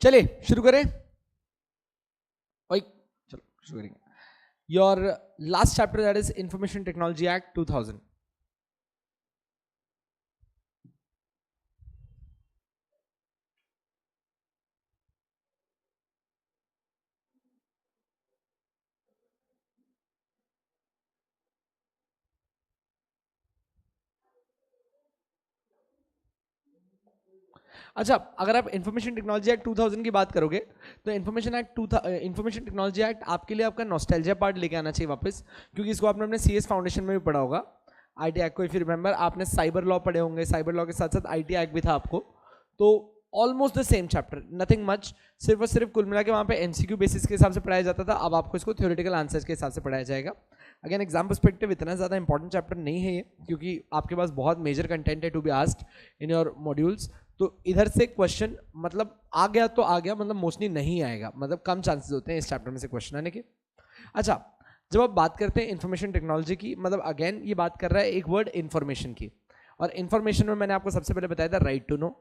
चलिए शुरू करें। चलो शुरू करेंगे। Your last chapter that is information technology act 2000। अच्छा, अगर आप इंफॉर्मेशन टेक्नोलॉजी एक्ट 2000 की बात करोगे तो इंफॉर्मेशन टेक्नोलॉजी एक्ट आपके लिए आपका नॉस्टैल्जिया पार्ट लेके आना चाहिए वापस, क्योंकि इसको आपने अपने सीएस फाउंडेशन में भी पढ़ा होगा। आईटी एक्ट को इफ यू रिमेंबर, आपने साइबर लॉ पढ़े होंगे, साइबर लॉ के साथ साथ आईटी एक्ट भी था आपको, तो almost the same chapter, nothing much. सिर्फ और सिर्फ कुल मिला के वहाँ पे एमसीक्यू बेसिस के हिसाब से पढ़ाया जाता था, अब आपको इसको थ्योरेटिकल आंसर्स के हिसाब से पढ़ाया जाएगा। अगेन एग्जाम पर्सपेक्टिव इतना ज़्यादा इंपॉर्टेंट चैप्टर नहीं है ये, क्योंकि आपके पास बहुत मेजर कंटेंट है to be asked in your modules. तो इधर से क्वेश्चन मतलब आ गया तो आ गया, मतलब मोस्टली नहीं आएगा, मतलब कम चांसेस होते हैं इस चैप्टर में से क्वेश्चन आने के। अच्छा, जब आप बात करते हैं इंफॉर्मेशन टेक्नोलॉजी की, मतलब अगेन ये बात कर रहा है एक वर्ड इंफॉर्मेशन की, और इंफॉर्मेशन में मैंने आपको सबसे पहले बताया था राइट टू नो।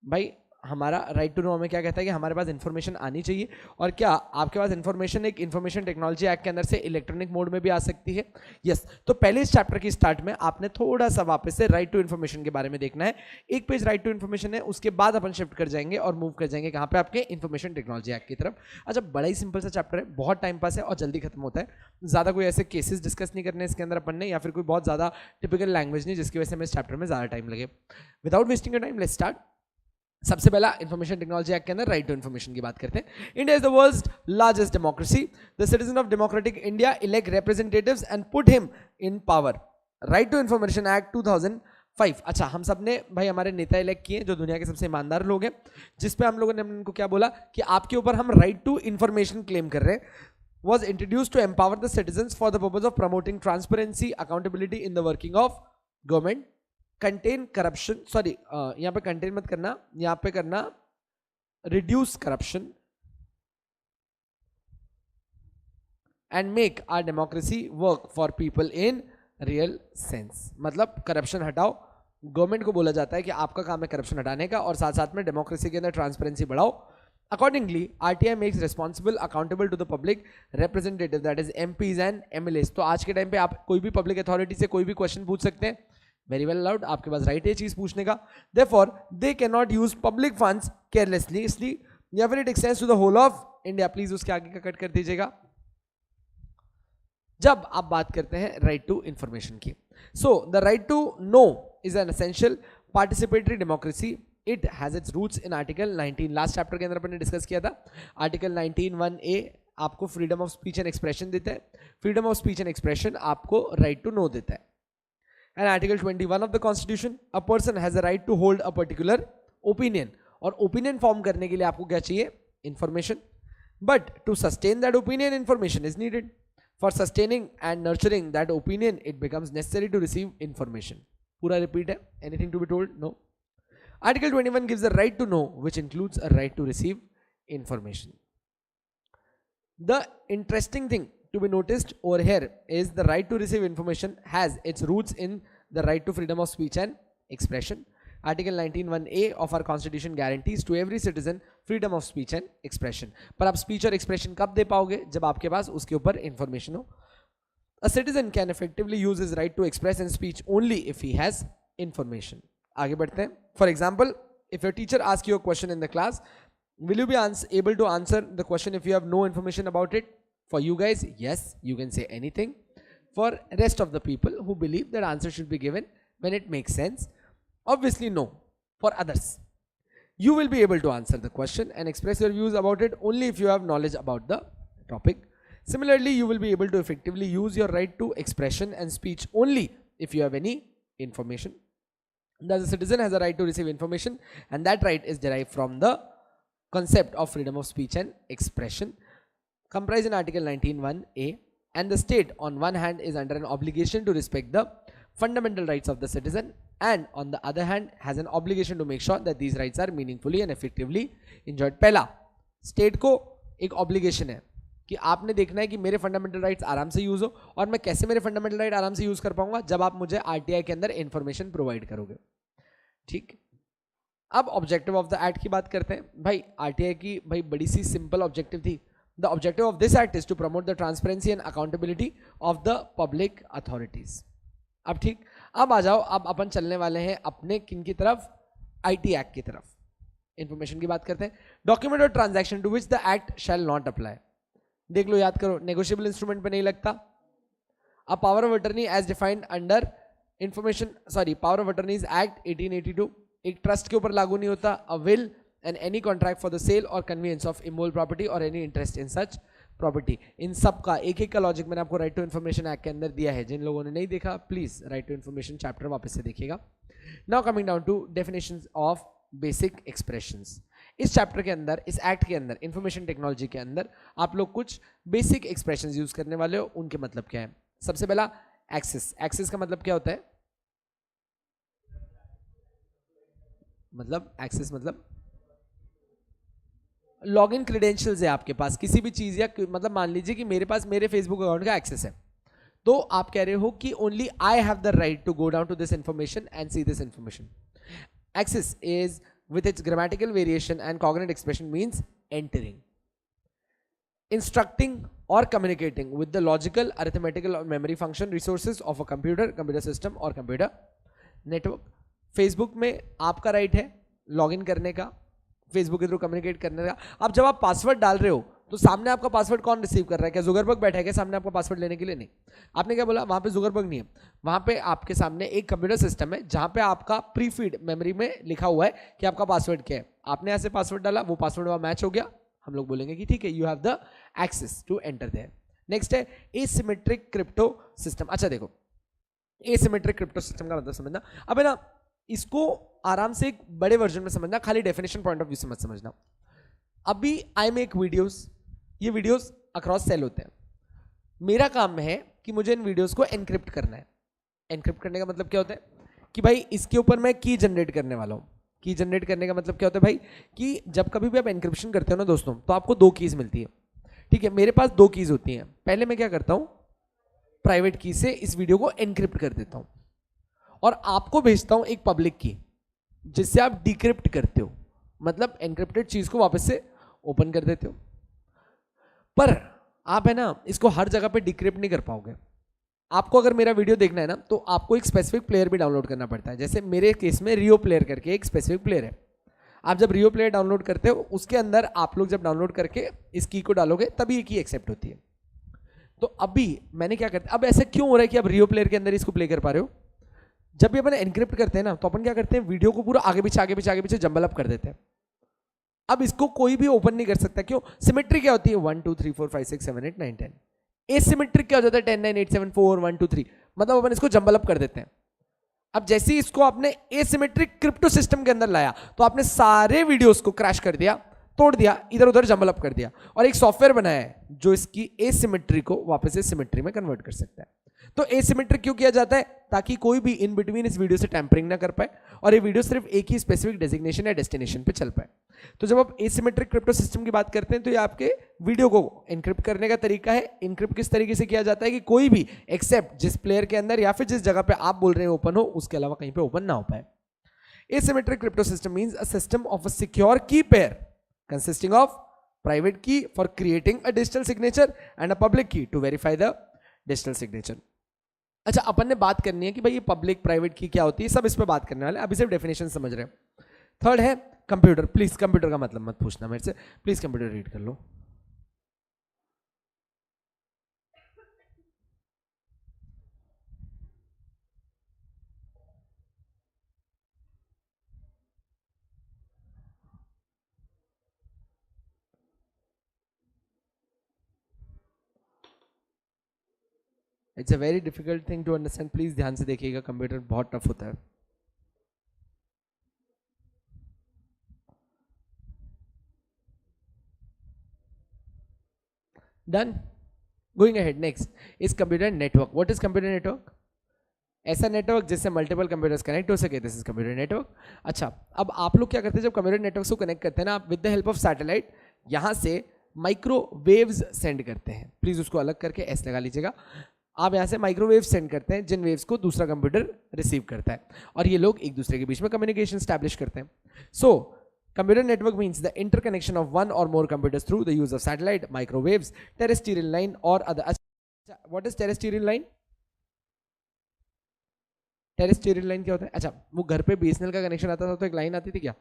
भाई हमारा राइट टू नो हमें क्या कहता है कि हमारे पास इन्फॉर्मेशन आनी चाहिए, और क्या आपके पास इन्फॉर्मेशन एक इन्फॉर्मेशन टेक्नोलॉजी एक्ट के अंदर से इलेक्ट्रॉनिक मोड में भी आ सकती है। यस, तो पहले इस चैप्टर की स्टार्ट में आपने थोड़ा सा वापस से राइट टू इन्फॉर्मेशन के बारे में देखना है। एक पेज राइट टू इन्फॉर्मेशन है, उसके बाद अपन शिफ्ट कर जाएंगे और मूव कर जाएंगे कहाँ पे, आपके इन्फॉर्मेशन टेक्नोलॉजी एक्ट की तरफ। अच्छा, बड़ा ही सिंपल सा चैप्टर है, बहुत टाइम पास है और जल्दी खत्म होता है। ज़्यादा कोई ऐसे केसेस डिस्कस नहीं करने इसके अंदर अपन ने, या फिर कोई बहुत ज़्यादा टिपिकल लैंग्वेज नहीं जिसकी वजह से हमें इस चैप्टर में ज़्यादा टाइम लगे। Without wasting your time let's start. सबसे पहला इंफॉर्मेशन टेक्नोलॉजी एक्ट के अंदर राइट टू इंफॉर्मेशन की बात करते हैं। India is the world's largest democracy. The citizen of democratic India elect representatives and put him in power. Right to information act 2005। अच्छा, हम सब ने भाई हमारे नेता इलेक्ट किए जो दुनिया के सबसे ईमानदार लोग हैं, जिसपे हम लोगों ने उनको क्या बोला कि आपके ऊपर हम राइट टू इंफॉर्मेशन क्लेम कर रहे हैं। was introduced to empower the citizens for the purpose of promoting transparency, accountability in the working of government, contain corruption, sorry यहाँ पे contain मत करना, यहाँ पे करना reduce corruption and make our democracy work for people in real sense। मतलब corruption हटाओ, government को बोला जाता है कि आपका काम है करप्शन हटाने का, और साथ साथ में डेमोक्रेसी के अंदर ट्रांसपेरेंसी बढ़ाओ। Accordingly, RTI makes responsible, accountable to the public representative, that is MPs and MLAs। तो आज के टाइम पे आप कोई भी पब्लिक अथॉरिटी से कोई भी क्वेश्चन पूछ सकते हैं, वेरी वेल अलाउड, आपके पास राइट है चीज पूछने का। Therefore, they cannot use public funds carelessly, इसलिए या फिर it extends to the whole of India। Please उसके आगे का कट कर दीजिएगा। जब आप बात करते हैं राइट टू इंफॉर्मेशन की, so the right to know is an essential participatory democracy. It has its roots in article 19। Last chapter के अंदर अपन ने डिस्कस किया था। आर्टिकल 19(1)(a) आपको freedom of speech and expression देता है। Freedom of speech and expression आपको right to know देता है। And article 21 of the constitution, a person has a right to hold a particular opinion. और opinion form करने के लिए आपको क्या चाहिए, information. But to sustain that opinion, information is needed. For sustaining and nurturing that opinion, it becomes necessary to receive information। पूरा repeat है, anything to be told? No. Article 21 gives the right to know, which includes a right to receive information. The interesting thing to be noticed over here is the right to receive information has its roots in the right to freedom of speech and expression. Article 19(1)(a) of our constitution guarantees to every citizen freedom of speech and expression। पर आप speech और expression कब दे पाओगे, जब आपके पास उसके ऊपर information हो। A citizen can effectively use his right to express and speech only if he has information। आगे बढ़ते हैं। For example, if your teacher asks you a question in the class, will you be able to answer the question if you have no information about it? For you guys, yes, you can say anything. For rest of the people who believe that answer should be given when it makes sense, obviously no. For others, you will be able to answer the question and express your views about it only if you have knowledge about the topic. Similarly, you will be able to effectively use your right to expression and speech only if you have any information. Thus, a citizen has a right to receive information, and that right is derived from the concept of freedom of speech and expression comprised in Article 19(1)(a). And the state on one hand is under an obligation to respect the fundamental rights of the citizen, and on the other hand has an obligation to make sure that these rights are meaningfully and effectively enjoyed। पहला, state को एक obligation है कि आपने देखना है कि मेरे फंडामेंटल राइट्स आराम से यूज हो, और मैं कैसे मेरे फंडामेंटल राइट आराम से यूज कर पाऊंगा, जब आप मुझे आरटीआई के अंदर इंफॉर्मेशन प्रोवाइड करोगे। ठीक, अब ऑब्जेक्टिव ऑफ द एक्ट की बात करते हैं। भाई आरटीआई की भाई बड़ी सी सिंपल ऑब्जेक्टिव थी। The objective of this act is to promote the transparency and accountability of the public authorities. अब ठीक, अब आ जाओ, अब अपन चलने वाले हैं अपने किन की तरफ, आईटी एक्ट की तरफ। इंफॉर्मेशन की बात करते हैं। डॉक्यूमेंट और transaction to which the act shall not apply. देख लो, याद करो, नेगोशिएबल इंस्ट्रूमेंट पे नहीं लगता। A power of attorney as defined under power of attorneys act 1882 एक ट्रस्ट के ऊपर लागू नहीं होता। A will and any contract for the sale और कन्वीनियंस ऑफ इमूवेबल प्रॉपर्टी और any interest in such property. इन सब का एक एक का लॉजिक मैंने आपको राइट टू इन्फॉर्मेशन एक्ट के अंदर दिया है। जिन लोगों ने नहीं देखा please right to information chapter वापस से देखिएगा। Now coming down to definitions of basic expressions. इस चैप्टर के अंदर, इस एक्ट के अंदर, इंफॉर्मेशन टेक्नोलॉजी के अंदर आप लोग कुछ बेसिक एक्सप्रेशंस यूज करने वाले हो। उनके मतलब क्या है? सबसे पहला एक्सेस। एक्सेस का मतलब क्या होता है? मतलब एक्सेस मतलब लॉग इन क्रीडेंशियल्स है आपके पास किसी भी चीज, या मतलब मान लीजिए कि मेरे पास मेरे फेसबुक अकाउंट का एक्सेस है, तो आप कह रहे हो कि only I have the right to go down to this information and see this information. Access is with its grammatical variation and cognate expression means entering, instructing or communicating with the logical, arithmetical or memory function resources of a computer, computer system or computer network। Facebook में आपका right है login करने का, Facebook के through communicate करने का। अब जब आप पासवर्ड डाल रहे हो तो सामने आपका पासवर्ड कौन रिसीव कर रहा है? क्या जुगरबर्ग बैठा है क्या सामने आपका पासवर्ड लेने के लिए? नहीं। आपने क्या बोला? वहां पे जुगरबर्ग नहीं है, वहां पे आपके सामने एक कंप्यूटर सिस्टम है जहां पे आपका प्री फीड मेमोरी में लिखा हुआ है कि आपका पासवर्ड क्या है। आपने ऐसे पासवर्ड डाला, वो पासवर्ड वहां मैच हो गया, हम लोग बोलेंगे कि ठीक है, you have the access to enter there. Next है एसिमेट्रिक क्रिप्टो सिस्टम। अच्छा देखो, एसिमेट्रिक क्रिप्टो सिस्टम का मतलब समझना। अब है ना, इसको आराम से एक बड़े वर्जन में समझना, खाली डेफिनेशन पॉइंट ऑफ व्यू से मत समझना। अभी आई मेक वीडियोस, ये वीडियोस अक्रॉस सेल होते हैं। मेरा काम है कि मुझे इन वीडियोस को एनक्रिप्ट करना है। एनक्रिप्ट करने का मतलब क्या होता है कि भाई इसके ऊपर मैं की जनरेट करने वाला हूं। की जनरेट करने का मतलब क्या होता है भाई कि जब कभी भी आप एनक्रिप्शन करते हो ना दोस्तों, तो आपको दो कीज मिलती है। ठीक है, मेरे पास दो कीज होती हैं। पहले मैं क्या करता हूं, प्राइवेट की से इस वीडियो को एनक्रिप्ट कर देता हूं और आपको भेजता हूं एक पब्लिक की, जिससे आप डिक्रिप्ट करते हो, मतलब एनक्रिप्टेड चीज को वापस से ओपन कर देते हो। पर आप है ना, इसको हर जगह पे डिक्रिप्ट नहीं कर पाओगे। आपको अगर मेरा वीडियो देखना है ना, तो आपको एक स्पेसिफिक प्लेयर भी डाउनलोड करना पड़ता है। जैसे मेरे केस में रियो प्लेयर करके एक स्पेसिफिक प्लेयर है। आप जब रियो प्लेयर डाउनलोड करते हो, उसके अंदर आप लोग जब डाउनलोड करके इस की को डालोगे तभी ये की एक्सेप्ट होती है। तो अभी मैंने क्या करता, अब ऐसा क्यों हो रहा है कि आप रियो प्लेयर के अंदर इसको प्ले कर पा रहे हो? जब भी अपन एनक्रिप्ट करते हैं ना, तो अपन क्या करते हैं, वीडियो को पूरा आगे पीछे जंबल अप कर देते हैं। अब इसको कोई भी ओपन नहीं कर सकता। क्यों? सिमेट्री क्या होती है? 1 2 3 4 5 6 7 8 9 10। एसिमेट्रिक क्या हो जाता है? 10 9 8 7 4 1 2 3। मतलब अपन इसको जंबल अप कर देते हैं। अब जैसे ही इसको आपने एसिमेट्रिक क्रिप्टो सिस्टम के अंदर लाया, तो आपने सारे वीडियोस को क्रैश कर दिया, तोड़ दिया, इधर उधर जंबल अप कर दिया, और एक सॉफ्टवेयर बनाया है जो इसकी एसिमेट्री को वापस से सिमेट्री में कन्वर्ट कर सकता है। तो एसिमेट्रिक क्यों किया जाता है? ताकि कोई भी इन बिटवीन इस वीडियो से टैंपरिंग ना कर पाए और ये वीडियो सिर्फ एक ही स्पेसिफिक डेजिग्नेशन या डेस्टिनेशन पे चल पाए। तो जब आप एसिमेट्रिक क्रिप्टो सिस्टम की बात करते हैं, तो ये आपके वीडियो को एनक्रिप्ट करने का तरीका है। इनक्रिप्ट किस तरीके से किया जाता है कि कोई भी एक्सेप्ट जिस प्लेयर के अंदर या फिर जिस जगह पे आप बोल रहे हैं ओपन हो, उसके अलावा कहीं पे ओपन ना हो पाए। Asymmetric crypto system means a system of a secure की pair consisting of private key for creating a digital signature and a public key to verify the digital signature। अच्छा, अपन ने बात करनी है कि भाई ये पब्लिक प्राइवेट की क्या होती है, सब इस पे बात करने वाले। अभी सिर्फ डेफिनेशन समझ रहे हैं। थर्ड है कंप्यूटर। प्लीज कंप्यूटर का मतलब मत पूछना मेरे से, प्लीज कंप्यूटर रीड कर लो। It's a very difficult thing to understand, please ध्यान से देखिएगा, कंप्यूटर बहुत टफ होता है। Done, going ahead. Next is computer network. What is computer network? ऐसा नेटवर्क जिससे मल्टीपल कंप्यूटर्स कनेक्ट हो सके, दिस इज कंप्यूटर नेटवर्क। अच्छा, अब आप लोग क्या करते हैं, जब कंप्यूटर नेटवर्क को कनेक्ट करते हैं ना, आप with the help of satellite यहां से माइक्रोवेव्स सेंड करते हैं। प्लीज उसको अलग करके एस लगा लीजिएगा। आप यहाँ से माइक्रोवेव सेंड करते हैं जिन वेव्स को दूसरा कंप्यूटर रिसीव करता है, और ये लोग एक दूसरे के बीच में कम्युनिकेशन स्टैब्लिश करते हैं. सो computer network means the interconnection of one or more computers through the use of satellite, microwaves, terrestrial line or other. What is terrestrial line? Terrestrial line क्या होता है? अच्छा, वो घर पे बीएसएनएल का कनेक्शन आता था तो एक लाइन आती थी क्या,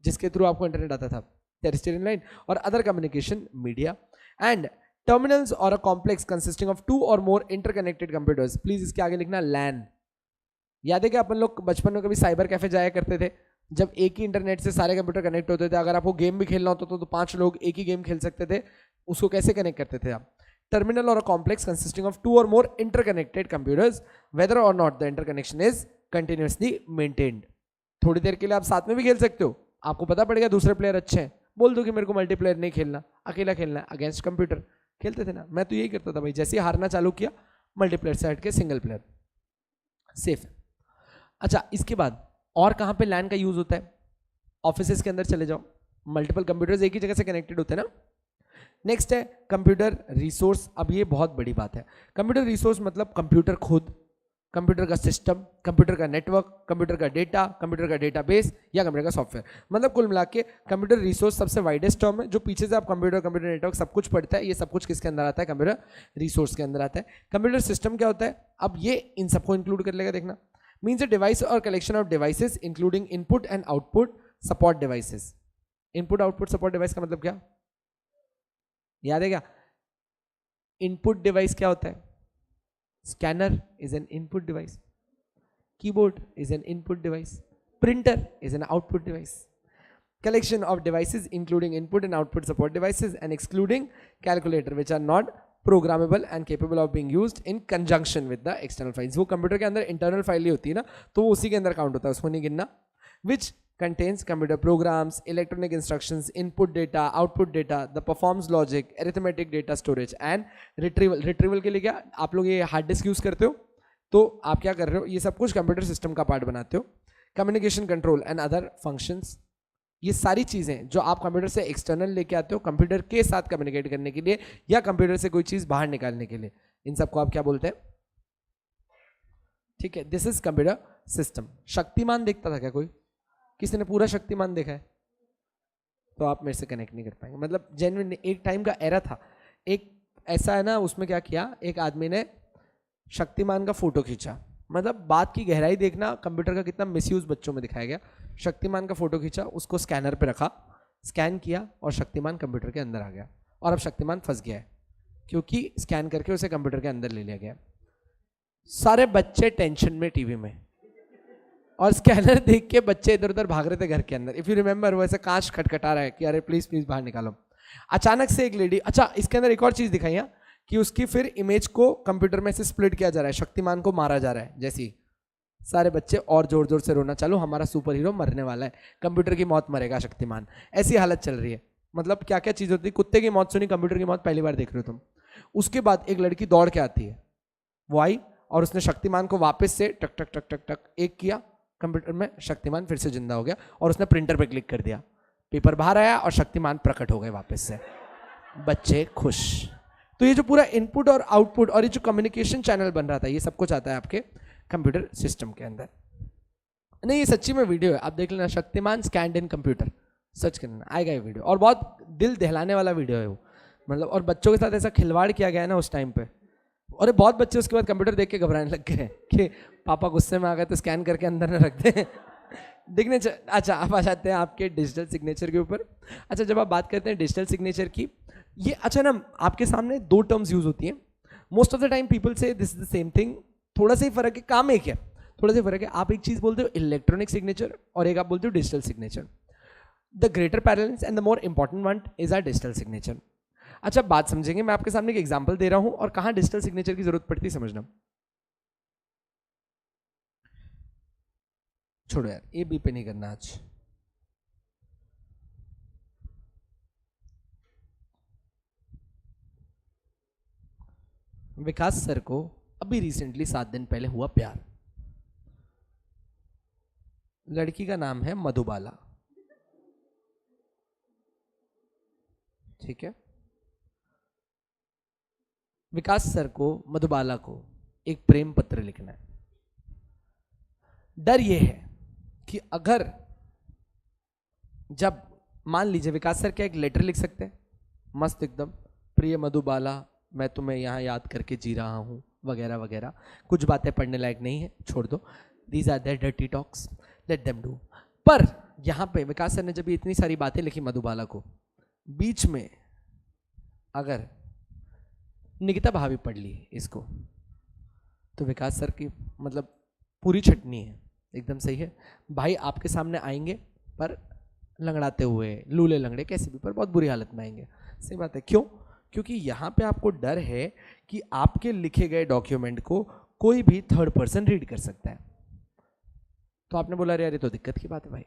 जिसके थ्रू आपको इंटरनेट आता था, टेरेस्ट्रियल लाइन. और other communication media and terminals और a complex consisting of two और मोर इंटरकनेक्टेड कंप्यूटर्स. प्लीज इसके आगे लिखना लैन. याद है कि अपन लोग बचपन में कभी साइबर कैफे जाया करते थे, जब एक ही इंटरनेट से सारे कंप्यूटर कनेक्ट होते थे. अगर आपको गेम भी खेलना होता तो 5 लोग एक ही गेम खेल सकते थे. उसको कैसे कनेक्ट करते थे आप? Terminal or a complex consisting of two और more interconnected computers whether or not the interconnection is continuously maintained. थोड़ी देर के लिए आप साथ में भी खेल सकते हो, आपको पता पड़ेगा दूसरे प्लेयर अच्छे हैं, बोल दो कि मेरे को मल्टीप्लेयर नहीं खेलना, अकेला खेलना है अगेंस्ट कंप्यूटर. खेलते थे ना, मैं तो यही करता था भाई. जैसे ही हारना चालू किया, मल्टीप्लेयर से हट के सिंगल प्लेयर, सेफ. अच्छा, इसके बाद और कहाँ पे लैन का यूज होता है? ऑफिसेस के अंदर चले जाओ, मल्टीपल कंप्यूटर्स एक ही जगह से कनेक्टेड होते हैं ना. नेक्स्ट है कंप्यूटर रिसोर्स. अब ये बहुत बड़ी बात है. कंप्यूटर रिसोर्स मतलब कंप्यूटर खुद, कंप्यूटर का सिस्टम, कंप्यूटर का नेटवर्क, कंप्यूटर का डेटा, कंप्यूटर का डेटाबेस या कंप्यूटर का सॉफ्टवेयर. मतलब कुल मिला के कंप्यूटर रिसोर्स सबसे वाइडेस्ट टर्म है, जो पीछे से आप कंप्यूटर नेटवर्क सब कुछ पढ़ता है. ये सब कुछ किसके अंदर आता है? कंप्यूटर रिसोर्स के अंदर आता है. कंप्यूटर सिस्टम क्या होता है? अब ये इन सबको इंक्लूड कर लेगा. देखना, मीन्स अ डिवाइस और collection of devices including input and output support devices. Input output support device का मतलब क्या? याद है क्या? इनपुट डिवाइस क्या होता है? Scanner is an input device, keyboard is an input device, printer is an output device. Collection of devices including input and output support devices and excluding calculator which are not programmable and capable of being used in conjunction with the external files. वो computer के अंदर internal file ही होती है ना, तो वो उसी के अंदर काउंट होता है, उसको नहीं गिनना. Which contains computer programs, electronic instructions, input data, output data, the performs logic, arithmetic data storage and retrieval. retrieval के लिए क्या आप लोग ये हार्ड डिस्क यूज करते हो, तो आप क्या कर रहे हो? ये सब कुछ कंप्यूटर सिस्टम का पार्ट बनाते हो. Communication control and other functions. ये सारी चीजें जो आप कंप्यूटर से एक्सटर्नल लेके आते हो कंप्यूटर के साथ कम्युनिकेट करने के लिए या कंप्यूटर से कोई चीज बाहर निकालने के लिए, इन सबको आप क्या बोलते हैं? ठीक है, this is computer system. Shaktimaan देखता था क्या कोई? किसी ने पूरा शक्तिमान देखा है? तो आप मेरे से कनेक्ट नहीं कर पाएंगे. मतलब जेन्युइन एक टाइम का एरा था, एक ऐसा है ना, उसमें क्या किया, एक आदमी ने शक्तिमान का फोटो खींचा. मतलब बात की गहराई देखना, कंप्यूटर का कितना मिसयूज बच्चों में दिखाया गया. शक्तिमान का फोटो खींचा, उसको स्कैनर पे रखा, स्कैन किया और शक्तिमान कंप्यूटर के अंदर आ गया. और अब शक्तिमान फंस गया है क्योंकि स्कैन करके उसे कंप्यूटर के अंदर ले लिया गया. सारे बच्चे टेंशन में टीवी में, और स्कैनर देख के बच्चे इधर उधर भाग रहे थे घर के अंदर. इफ यू रिमेंबर, वो ऐसे कांच खटखटा रहा है कि अरे प्लीज प्लीज बाहर निकालो. अचानक से एक लेडी, अच्छा इसके अंदर एक और चीज दिखाई है कि उसकी फिर इमेज को कंप्यूटर में से स्प्लिट किया जा रहा है, शक्तिमान को मारा जा रहा है. जैसी सारे बच्चे और जोर जोर से रोना चालू, हमारा सुपर हीरो मरने वाला है, कंप्यूटर की मौत मरेगा शक्तिमान. ऐसी हालत चल रही है. मतलब क्या क्या चीज होती है. कुत्ते की मौत सुनी, कंप्यूटर की मौत पहली बार देख रहे हो तुम. उसके बाद एक लड़की दौड़ के आती है, वो आई और उसने शक्तिमान को वापस से टक टक टक टक टक एक किया कंप्यूटर में, शक्तिमान फिर से जिंदा हो गया. और उसने प्रिंटर पे क्लिक कर दिया, पेपर बाहर आया और शक्तिमान प्रकट हो गए वापस से. बच्चे खुश. तो ये जो पूरा इनपुट और आउटपुट और ये जो कम्युनिकेशन चैनल बन रहा था, ये सब कुछ आता है आपके कंप्यूटर सिस्टम के अंदर. नहीं, ये सच्ची में वीडियो है, आप देख लेना, शक्तिमान स्कैन्ड इन कंप्यूटर, सर्च करना आएगा ये वीडियो. और बहुत दिल दहलाने वाला वीडियो है वो. मतलब और बच्चों के साथ ऐसा खिलवाड़ किया गया है ना उस टाइम पे. और बहुत बच्चे उसके बाद कंप्यूटर देख के घबराने लग गए कि पापा गुस्से में आ गए तो स्कैन करके अंदर न रख दें. दिखने अच्छा, अब आ जाते हैं आपके डिजिटल सिग्नेचर के ऊपर. अच्छा, जब आप बात करते हैं डिजिटल सिग्नेचर की, ये अच्छा ना, आपके सामने दो टर्म्स यूज होती हैं. Most of the time people say this is the same thing, थोड़ा सा ही फर्क है, काम एक है, थोड़ा सा फर्क है. आप एक चीज बोलते हो इलेक्ट्रॉनिक सिग्नेचर और एक आप बोलते हो digital signature. The greater parallels and the more important one is our digital signature. अच्छा, बात समझेंगे, मैं आपके सामने एक एग्जांपल दे रहा हूं और कहां डिजिटल सिग्नेचर की जरूरत पड़ती है समझना. छोड़ो यार, ए बी पे नहीं करना आज. विकास सर को अभी रिसेंटली 7 दिन पहले हुआ प्यार. लड़की का नाम है मधुबाला. ठीक है, विकास सर को मधुबाला को एक प्रेम पत्र लिखना है। डर यह है कि अगर जब मान लीजिए विकास सर क्या एक लेटर लिख सकते हैं मस्त एकदम, प्रिय मधुबाला मैं तुम्हें यहाँ याद करके जी रहा हूँ वगैरह वगैरह, कुछ बातें पढ़ने लायक नहीं है, छोड़ दो, these are their dirty talks, let them do. पर यहाँ पे विकास सर ने जब इतनी सारी बातें लिखी मधुबाला को, बीच में अगर निकिता भाभी पढ़ ली इसको तो विकास सर की मतलब पूरी छटनी है, एकदम सही है। भाई आपके सामने आएंगे पर लंगड़ाते हुए, लूले लंगड़े कैसे भी, पर बहुत बुरी हालत में आएंगे। सही बात है, क्यों? क्योंकि यहाँ पे आपको डर है कि आपके लिखे गए डॉक्यूमेंट को कोई भी थर्ड पर्सन रीड कर सकता है। तो आपने बोला अरे तो दिक्कत की बात है भाई,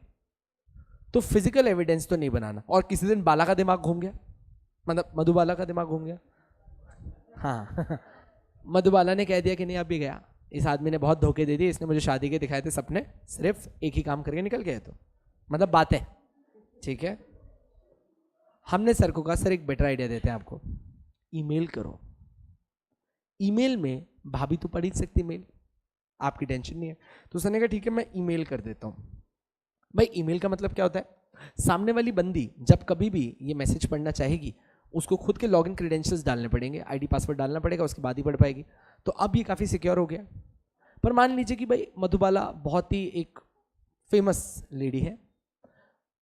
तो फिजिकल एविडेंस तो नहीं बनाना। और किसी दिन बाला का दिमाग घूम गया, मतलब मधुबाला का दिमाग घूम गया, हाँ मधुबाला ने कह दिया कि नहीं अब भी गया, इस आदमी ने बहुत धोखे दे दिए, इसने मुझे शादी के दिखाए थे सपने, सिर्फ एक ही काम करके निकल गए, तो मतलब बातें ठीक है। हमने सर को कहा सर एक बेटर आइडिया देते हैं आपको, ईमेल करो। ईमेल में भाभी तो पढ़ ही सकती मेल, आपकी टेंशन नहीं है। तो सर ने कहा ठीक है मैं ईमेल कर देता हूँ। भाई ईमेल का मतलब क्या होता है, सामने वाली बंदी जब कभी भी ये मैसेज पढ़ना चाहेगी उसको खुद के लॉगिन क्रेडेंशियल्स डालने पड़ेंगे, आईडी पासवर्ड डालना पड़ेगा, उसके बाद ही पढ़ पाएगी। तो अब ये काफ़ी सिक्योर हो गया। पर मान लीजिए कि भाई मधुबाला बहुत ही एक फेमस लेडी है,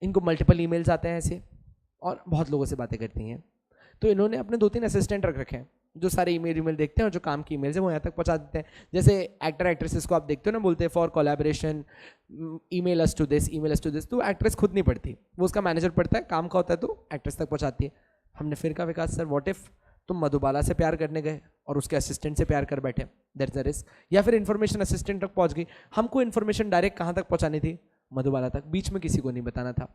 इनको मल्टीपल ईमेल्स आते हैं ऐसे और बहुत लोगों से बातें करती हैं, तो इन्होंने अपने 2-3 असिस्टेंट रख रखे हैं जो सारे ईमेल देखते हैं और जो काम की ईमेल्स है वो यहाँ तक पहुँचा देते हैं। जैसे एक्टर एक्ट्रेसेस को आप देखते हो ना, बोलते हैं for collaboration email us to this, email us to this, तो एक्ट्रेस खुद नहीं पढ़ती, वो उसका मैनेजर पढ़ता है, काम का होता है तो एक्ट्रेस तक पहुँचाती है। हमने फिर कहा विकास सर व्हाट इफ तुम मधुबाला से प्यार करने गए और उसके असिस्टेंट से प्यार कर बैठे, दैट्स द रिस्क। या फिर इन्फॉर्मेशन असिस्टेंट तक पहुँच गई, हमको इन्फॉर्मेशन डायरेक्ट कहाँ तक पहुँचानी थी, मधुबाला तक, बीच में किसी को नहीं बताना था।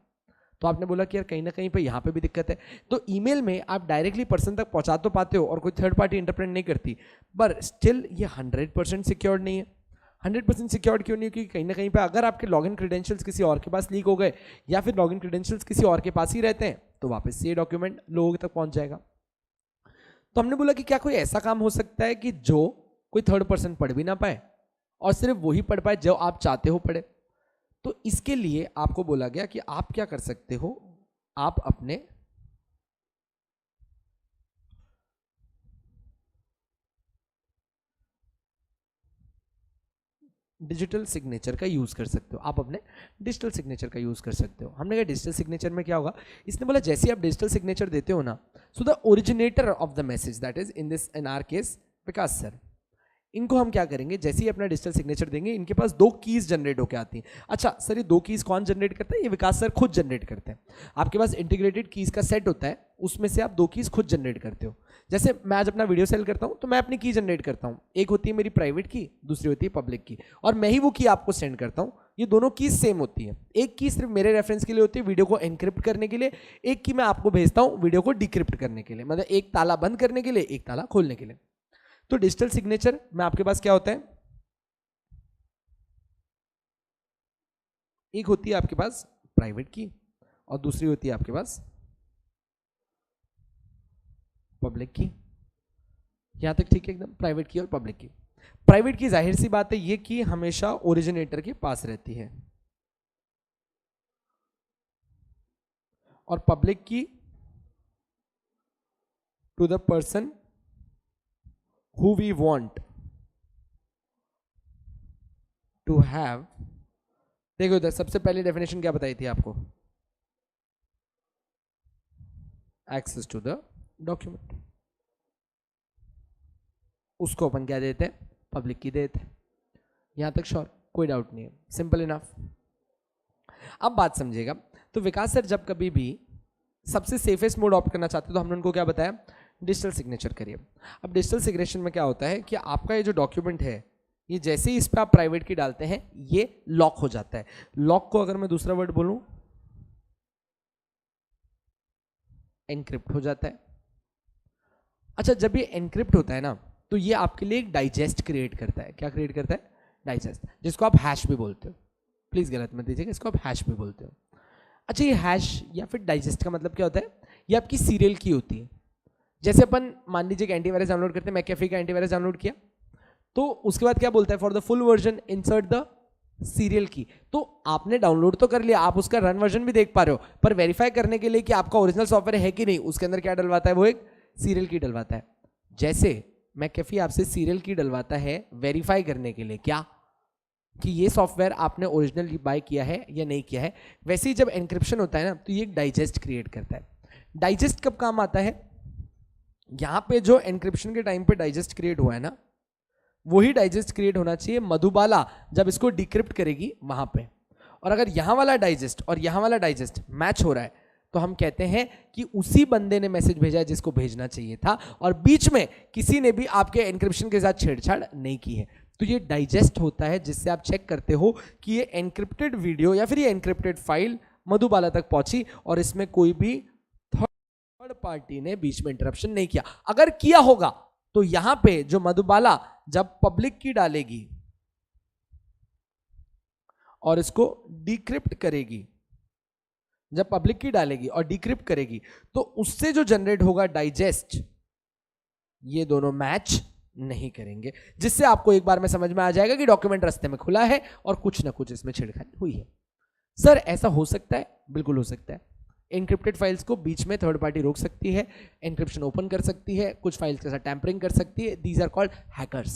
तो आपने बोला कि यार कहीं ना कहीं पे यहाँ पे भी दिक्कत है। तो ईमेल में आप डायरेक्टली पर्सन तक पहुँचा तो पाते हो और कोई थर्ड पार्टी इंटरप्रेट नहीं करती, पर स्टिल ये 100% सिक्योर्ड नहीं है। 100% सिक्योर्ड क्यों नहीं? क्योंकि कहीं ना कहीं पे अगर आपके लॉगिन क्रेडेंशियल्स किसी और के पास लीक हो गए या फिर लॉगिन क्रेडेंशियल्स किसी और के पास ही रहते हैं तो वापस से ये डॉक्यूमेंट लोगों तक पहुंच जाएगा। तो हमने बोला कि क्या कोई ऐसा काम हो सकता है कि जो कोई थर्ड पर्सन पढ़ भी ना पाए और सिर्फ वही पढ़ पाए जो आप चाहते हो पढ़े। तो इसके लिए आपको बोला गया कि आप क्या कर सकते हो, आप अपने डिजिटल सिग्नेचर का यूज कर सकते हो, आप अपने डिजिटल सिग्नेचर का यूज कर सकते हो। हमने कहा डिजिटल सिग्नेचर में क्या होगा, इसने बोला जैसे आप डिजिटल सिग्नेचर देते हो ना, so the originator of the message that is in our case Vikas sir, इनको हम क्या करेंगे, जैसे ही अपना डिजिटल सिग्नेचर देंगे इनके पास 2 कीज जनरेट होकर आती हैं। अच्छा सर ये 2 कीज कौन जनरेट करता है? ये विकास सर खुद जनरेट करते हैं। आपके पास इंटीग्रेटेड कीज का सेट होता है, उसमें से आप 2 कीज खुद जनरेट करते हो। जैसे मैं आज अपना वीडियो सेल करता हूं तो मैं अपनी की जनरेट करता हूं, एक होती है मेरी प्राइवेट की, दूसरी होती है पब्लिक की, और मैं ही वो की आपको सेंड करता हूं। ये दोनों कीज सेम होती है, एक की सिर्फ मेरे रेफरेंस के लिए होती है वीडियो को एनक्रिप्ट करने के लिए, एक की मैं आपको भेजता हूं वीडियो को डिक्रिप्ट करने के लिए, मतलब एक ताला बंद करने के लिए, एक ताला खोलने के लिए। तो डिजिटल सिग्नेचर में आपके पास क्या होता है, एक होती है आपके पास प्राइवेट की और दूसरी होती है आपके पास पब्लिक की। यहां तक ठीक है एकदम, प्राइवेट की और पब्लिक की। प्राइवेट की जाहिर सी बात है ये की हमेशा ओरिजिनेटर के पास रहती है, और पब्लिक की to the person who we want to have। देखो इधर सबसे पहली डेफिनेशन क्या बताई थी आपको, एक्सेस टू द डॉक्यूमेंट, उसको अपन क्या देते हैं, पब्लिक की देते हैं। यहां तक श्योर, कोई डाउट नहीं है, सिंपल इनफ। अब बात समझिएगा, तो विकास सर जब कभी भी सबसे सेफेस्ट मोड ऑप्ट करना चाहते तो हमने उनको क्या बताया, डिजिटल सिग्नेचर करिए। अब डिजिटल सिग्नेचर में क्या होता है कि आपका ये जो डॉक्यूमेंट है ये जैसे ही इस पर आप प्राइवेट की डालते हैं ये लॉक हो जाता है। लॉक को अगर मैं दूसरा वर्ड बोलूं, एनक्रिप्ट हो जाता है। अच्छा जब ये एनक्रिप्ट होता है ना तो ये आपके लिए एक डाइजेस्ट क्रिएट करता है। क्या क्रिएट करता है? डाइजेस्ट, जिसको आप हैश भी बोलते हो, प्लीज गलत मत दीजिएगा, इसको आप हैश भी बोलते हो। अच्छा ये हैश या फिर डाइजेस्ट का मतलब क्या होता है, ये आपकी सीरियल की होती है। जैसे अपन मान लीजिए कि एंटीवायरस डाउनलोड करते हैं, मैकेफी का एंटीवायरस डाउनलोड किया, तो उसके बाद क्या बोलता है, for the full version insert the serial की। तो आपने डाउनलोड तो कर लिया, आप उसका रन वर्जन भी देख पा रहे हो, पर वेरीफाई करने के लिए कि आपका ओरिजिनल सॉफ्टवेयर है कि नहीं, उसके अंदर क्या डलवाता है, वो एक सीरियल की डलवाता है। जैसे मैकेफी आपसे सीरियल की डलवाता है वेरीफाई करने के लिए, क्या कि ये सॉफ्टवेयर आपने ओरिजिनल बाय किया है या नहीं किया है, वैसे ही जब एन्क्रिप्शन होता है ना, तो ये एक डाइजेस्ट क्रिएट करता है। डाइजेस्ट कब काम आता है, यहां पे जो एन्क्रिप्शन के टाइम पे डाइजेस्ट क्रिएट हुआ है ना, वही डाइजेस्ट क्रिएट होना चाहिए मधुबाला जब इसको डिक्रिप्ट करेगी वहां पे। और अगर यहां वाला डाइजेस्ट और यहां वाला डाइजेस्ट मैच हो रहा है, तो हम कहते हैं कि उसी बंदे ने मैसेज भेजा है जिसको भेजना चाहिए था, और बीच में किसी ने भी आपके एन्क्रिप्शन के साथ छेड़छाड़ नहीं की है। तो ये डाइजेस्ट होता है, जिससे आप चेक करते हो कि ये एन्क्रिप्टेड वीडियो या फिर ये एन्क्रिप्टेड फाइल मधुबाला तक पहुंची और इसमें कोई भी थर्ड पार्टी ने बीच में इंटरप्शन नहीं किया। अगर किया होगा तो यहां पे जो मधुबाला जब पब्लिक की डालेगी और इसको डिक्रिप्ट करेगी, जब पब्लिक की डालेगी और डिक्रिप्ट करेगी, तो उससे जो जनरेट होगा डाइजेस्ट, ये दोनों मैच नहीं करेंगे, जिससे आपको एक बार में समझ में आ जाएगा कि डॉक्यूमेंट रास्ते में खुला है और कुछ ना कुछ इसमें छेड़खानी हुई है। सर ऐसा हो सकता है? बिल्कुल हो सकता है। एन्क्रिप्टेड फाइल्स को बीच में थर्ड पार्टी रोक सकती है, एन्क्रिप्शन ओपन कर सकती है, कुछ फाइल्स के साथ टैंपरिंग कर सकती है। दीज आर कॉल्ड हैकर्स,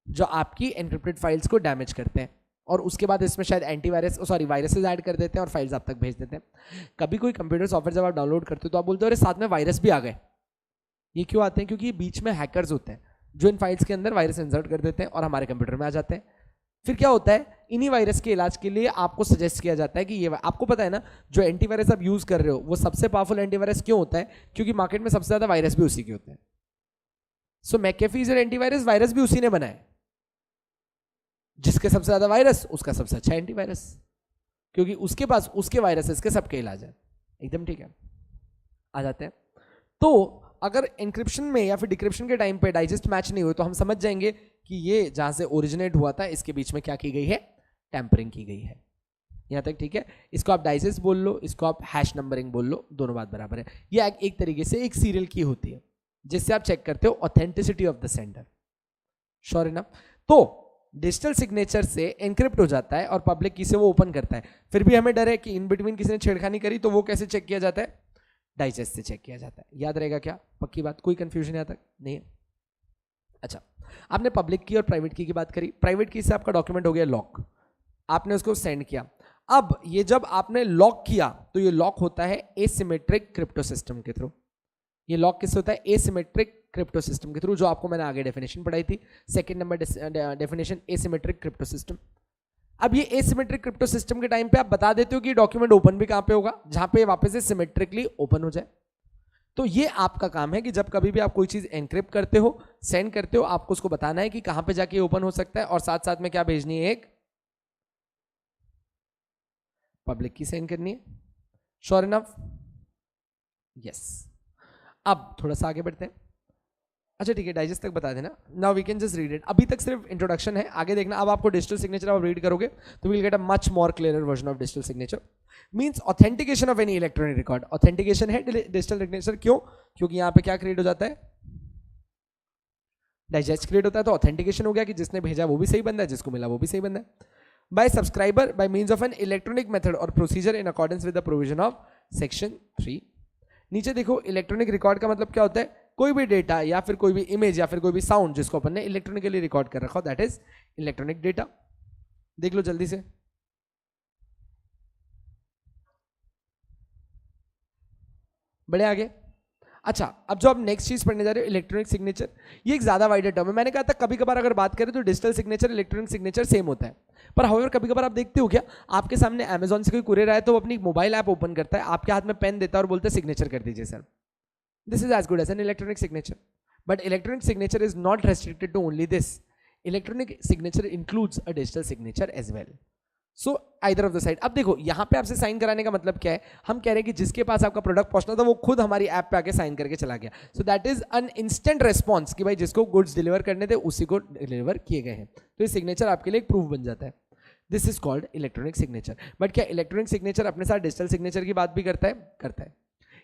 जो आपकी एन्क्रिप्टेड फाइल्स को डैमेज करते हैं और उसके बाद इसमें शायद एंटीवायरस वायरसेस ऐड कर देते हैं और फाइल्स आप तक भेज देते हैं। कभी कोई कंप्यूटर सॉफ्टवेयर जब आप डाउनलोड करते हो तो आप बोलते हो अरे साथ में वायरस भी आ गए। ये क्यों आते हैं? क्योंकि बीच में हैकर्स होते हैं जो इन फाइल्स के अंदर वायरस इंसर्ट कर देते हैं और हमारे कंप्यूटर में आ जाते हैं। फिर क्या होता है, इन्हीं वायरस के इलाज के लिए आपको सजेस्ट किया जाता है कि ये, आपको पता है ना, जो एंटीवायरस आप यूज कर रहे हो वो सबसे पावरफुल एंटीवायरस क्यों होता है? क्योंकि मार्केट में सबसे ज्यादा वायरस भी उसी के होते हैं। So McAfee is an antivirus, virus भी उसी ने बनाया। जिसके सबसे ज्यादा वायरस उसका सबसे अच्छा एंटीवायरस, क्योंकि उसके पास उसके वायरसेस के सबके इलाज है। एकदम ठीक है, आ जाते हैं। तो अगर एन्क्रिप्शन में या फिर डिक्रिप्शन के टाइम पे डाइजेस्ट मैच नहीं हुए तो हम समझ जाएंगे कि ये जहां से ओरिजिनेट हुआ था इसके बीच में क्या की गई है, टैंपरिंग की गई है। यहां तक ठीक है। इसको आप डाइजेस्ट बोल लो, इसको आप हैश नंबरिंग बोल लो, दोनों बात बराबर है। ये एक तरीके से एक सीरियल की होती है जिससे आप चेक करते हो authenticity of the sender. Sure enough. तो डिजिटल सिग्नेचर से एनक्रिप्ट हो जाता है और पब्लिक की से वो ओपन करता है। फिर भी हमें डर है कि इन बिटवीन किसी ने छेड़खानी करी, तो वो कैसे चेक किया जाता है? डाइजेस्ट से चेक किया जाता है। याद रहेगा क्या? पक्की बात, कोई कंफ्यूजन यहाँ तक नहीं है? अच्छा, आपने पब्लिक की और प्राइवेट की बात करी। प्राइवेट की से आपका डॉक्यूमेंट हो गया लॉक, आपने उसको सेंड किया। अब ये जब आपने लॉक किया तो ये लॉक होता है एसिमेट्रिक क्रिप्टो सिस्टम के थ्रू। ये लॉक किससे होता है? एसिमेट्रिक क्रिप्टो सिस्टम के थ्रू, जो आपको मैंने आगे डेफिनेशन पढ़ाई थी, second number definition, asymmetric crypto system. अब ये एसिमेट्रिक क्रिप्टो सिस्टम के टाइम पे आप बता देते हो कि डॉक्यूमेंट ओपन भी कहां पे होगा, जहां पे वापस से सिमेट्रिकली ओपन हो जाए। तो ये आपका काम है कि जब कभी भी आप कोई चीज एनक्रिप्ट करते हो, सेंड करते हो, आपको उसको बताना है कि कहां पे जाके ओपन हो सकता है, और साथ साथ में क्या भेजनी है, एक पब्लिक की सेंड करनी है। Sure enough? यस। अब थोड़ा सा आगे बढ़ते हैं। अच्छा ठीक है, डाइजेस्ट तक बता देना। Now we can just read it. अभी तक सिर्फ इंट्रोडक्शन है, आगे देखना। अब आपको डिजिटल सिग्नेचर आप रीड करोगे तो will get a much more clear version of digital signature. Means authentication of any electronic record. Authentication है डिजिटल सिग्नेचर। क्यों? क्योंकि यहां पे क्या क्रिएट हो जाता है? डाइजेस्ट क्रिएट होता है। तो ऑथेंटिकेशन हो गया कि जिसने भेजा वो भी सही बंदा है, जिसको मिला वो भी सही बंदा है। By subscriber by means of an electronic method और procedure in accordance with the provision of section 3। नीचे देखो, इलेक्ट्रॉनिक रिकॉर्ड का मतलब क्या होता है? कोई भी डेटा या फिर कोई भी इमेज या फिर कोई भी साउंड जिसको अपन ने इलेक्ट्रॉनिकली रिकॉर्ड कर रखा हो, दैट इज इलेक्ट्रॉनिक डेटा। देख लो जल्दी से। बड़े आगे। अच्छा, अब जो आप नेक्स्ट चीज पढ़ने जा रहे हो, इलेक्ट्रॉनिक सिग्नेचर। ये एक ज्यादा वाइडर टर्म है। मैंने कहा था कभी कभार अगर बात करें तो digital signature electronic signature same होता है, पर हाउएवर कभी कभार आप देखते हो क्या, आपके सामने अमेजॉन से कोई कुरियर आया तो वो अपनी मोबाइल ऐप ओपन करता है, आपके हाथ में पेन देता है और बोलता है सिग्नेचर कर दीजिए sir. This is as good as an electronic signature. But electronic signature is not restricted to only this. Electronic signature includes a digital signature as well. So either of the side. अब देखो यहाँ पे आपसे sign कराने का मतलब क्या है? हम कह रहे हैं कि जिसके पास आपका प्रोडक्ट पहुंचना था वो खुद हमारी ऐप पे आके साइन करके चला गया। So that is an instant response कि भाई जिसको गुड्स डिलीवर करने थे उसी को डिलीवर किए गए हैं। तो ये सिग्नेचर आपके लिए एक प्रूफ बन जाता है। This is called electronic signature. But क्या इलेक्ट्रॉनिक सिग्नेचर अपने साथ डिजिटल सिग्नेचर की बात भी करता है? करता है।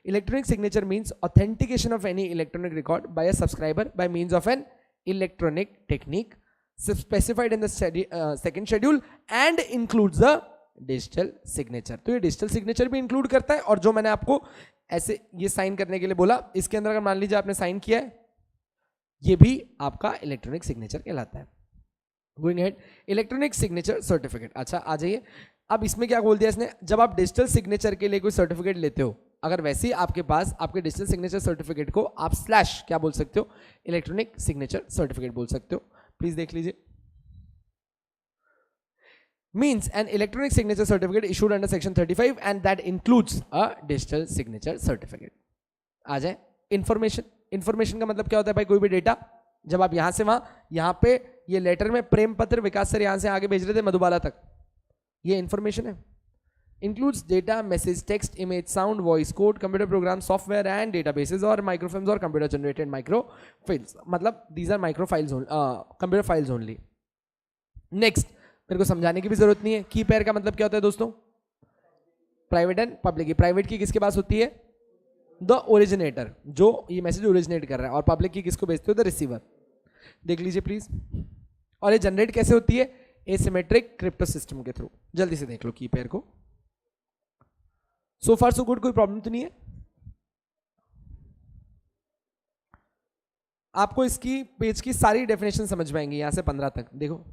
Electronic signature means authentication of any electronic record by a subscriber bye means of an electronic technique specified in the second schedule and includes the digital signature. तो ये डिजिटल सिग्नेचर भी इंक्लूड करता है, और जो मैंने आपको ऐसे ये साइन करने के लिए बोला, इसके अंदर अगर मान लीजिए आपने साइन किया है, ये भी आपका इलेक्ट्रॉनिक सिग्नेचर कहलाता है। Going ahead, electronic signature certificate. अच्छा आ जाइए, अब इसमें क्या बोल दिया इसने, जब आप डिजिटल सिग्नेचर के लिए कोई सर्टिफिकेट लेते हो, अगर वैसे ही आपके पास आपके डिजिटल सिग्नेचर सर्टिफिकेट को आप स्लैश क्या बोल सकते हो, इलेक्ट्रॉनिक सिग्नेचर सर्टिफिकेट बोल सकते हो। प्लीज देख लीजिए, means an electronic signature certificate issued under section 35 and that includes a digital signature certificate। आ जाए इंफॉर्मेशन। इंफॉर्मेशन का मतलब क्या होता है भाई, कोई भी डेटा, जब आप यहां से वहां, यहां पे ये लेटर में प्रेम पत्र विकास सर यहां से आगे भेज रहे थे मधुबाला तक, ये इंफॉर्मेशन है। Includes data, message, text, image, sound, voice, code, computer program, software and databases और माइक्रोफिल्म्स और कंप्यूटर जनरेटेड माइक्रोफाइल्स, मतलब these are microfiles, computer files only. Next, मेरे को समझाने की भी जरूरत नहीं है, की पेयर का मतलब क्या होता है दोस्तों, प्राइवेट एंड पब्लिक की। प्राइवेट की किसके पास होती है, द ओरिजिनेटर, जो ये मैसेज ओरिजिनेट कर रहा है, और पब्लिक की किसको भेजते हो, द रिसीवर। देख लीजिए प्लीज, और ये जनरेट कैसे होती है, एसिमेट्रिक क्रिप्टो सिस्टम के थ्रू। जल्दी से देख लो की पेयर को। सो फार सो गुड, कोई प्रॉब्लम तो नहीं है आपको? इसकी पेज की सारी डेफिनेशन समझ में आएंगी यहां से 15 तक। देखो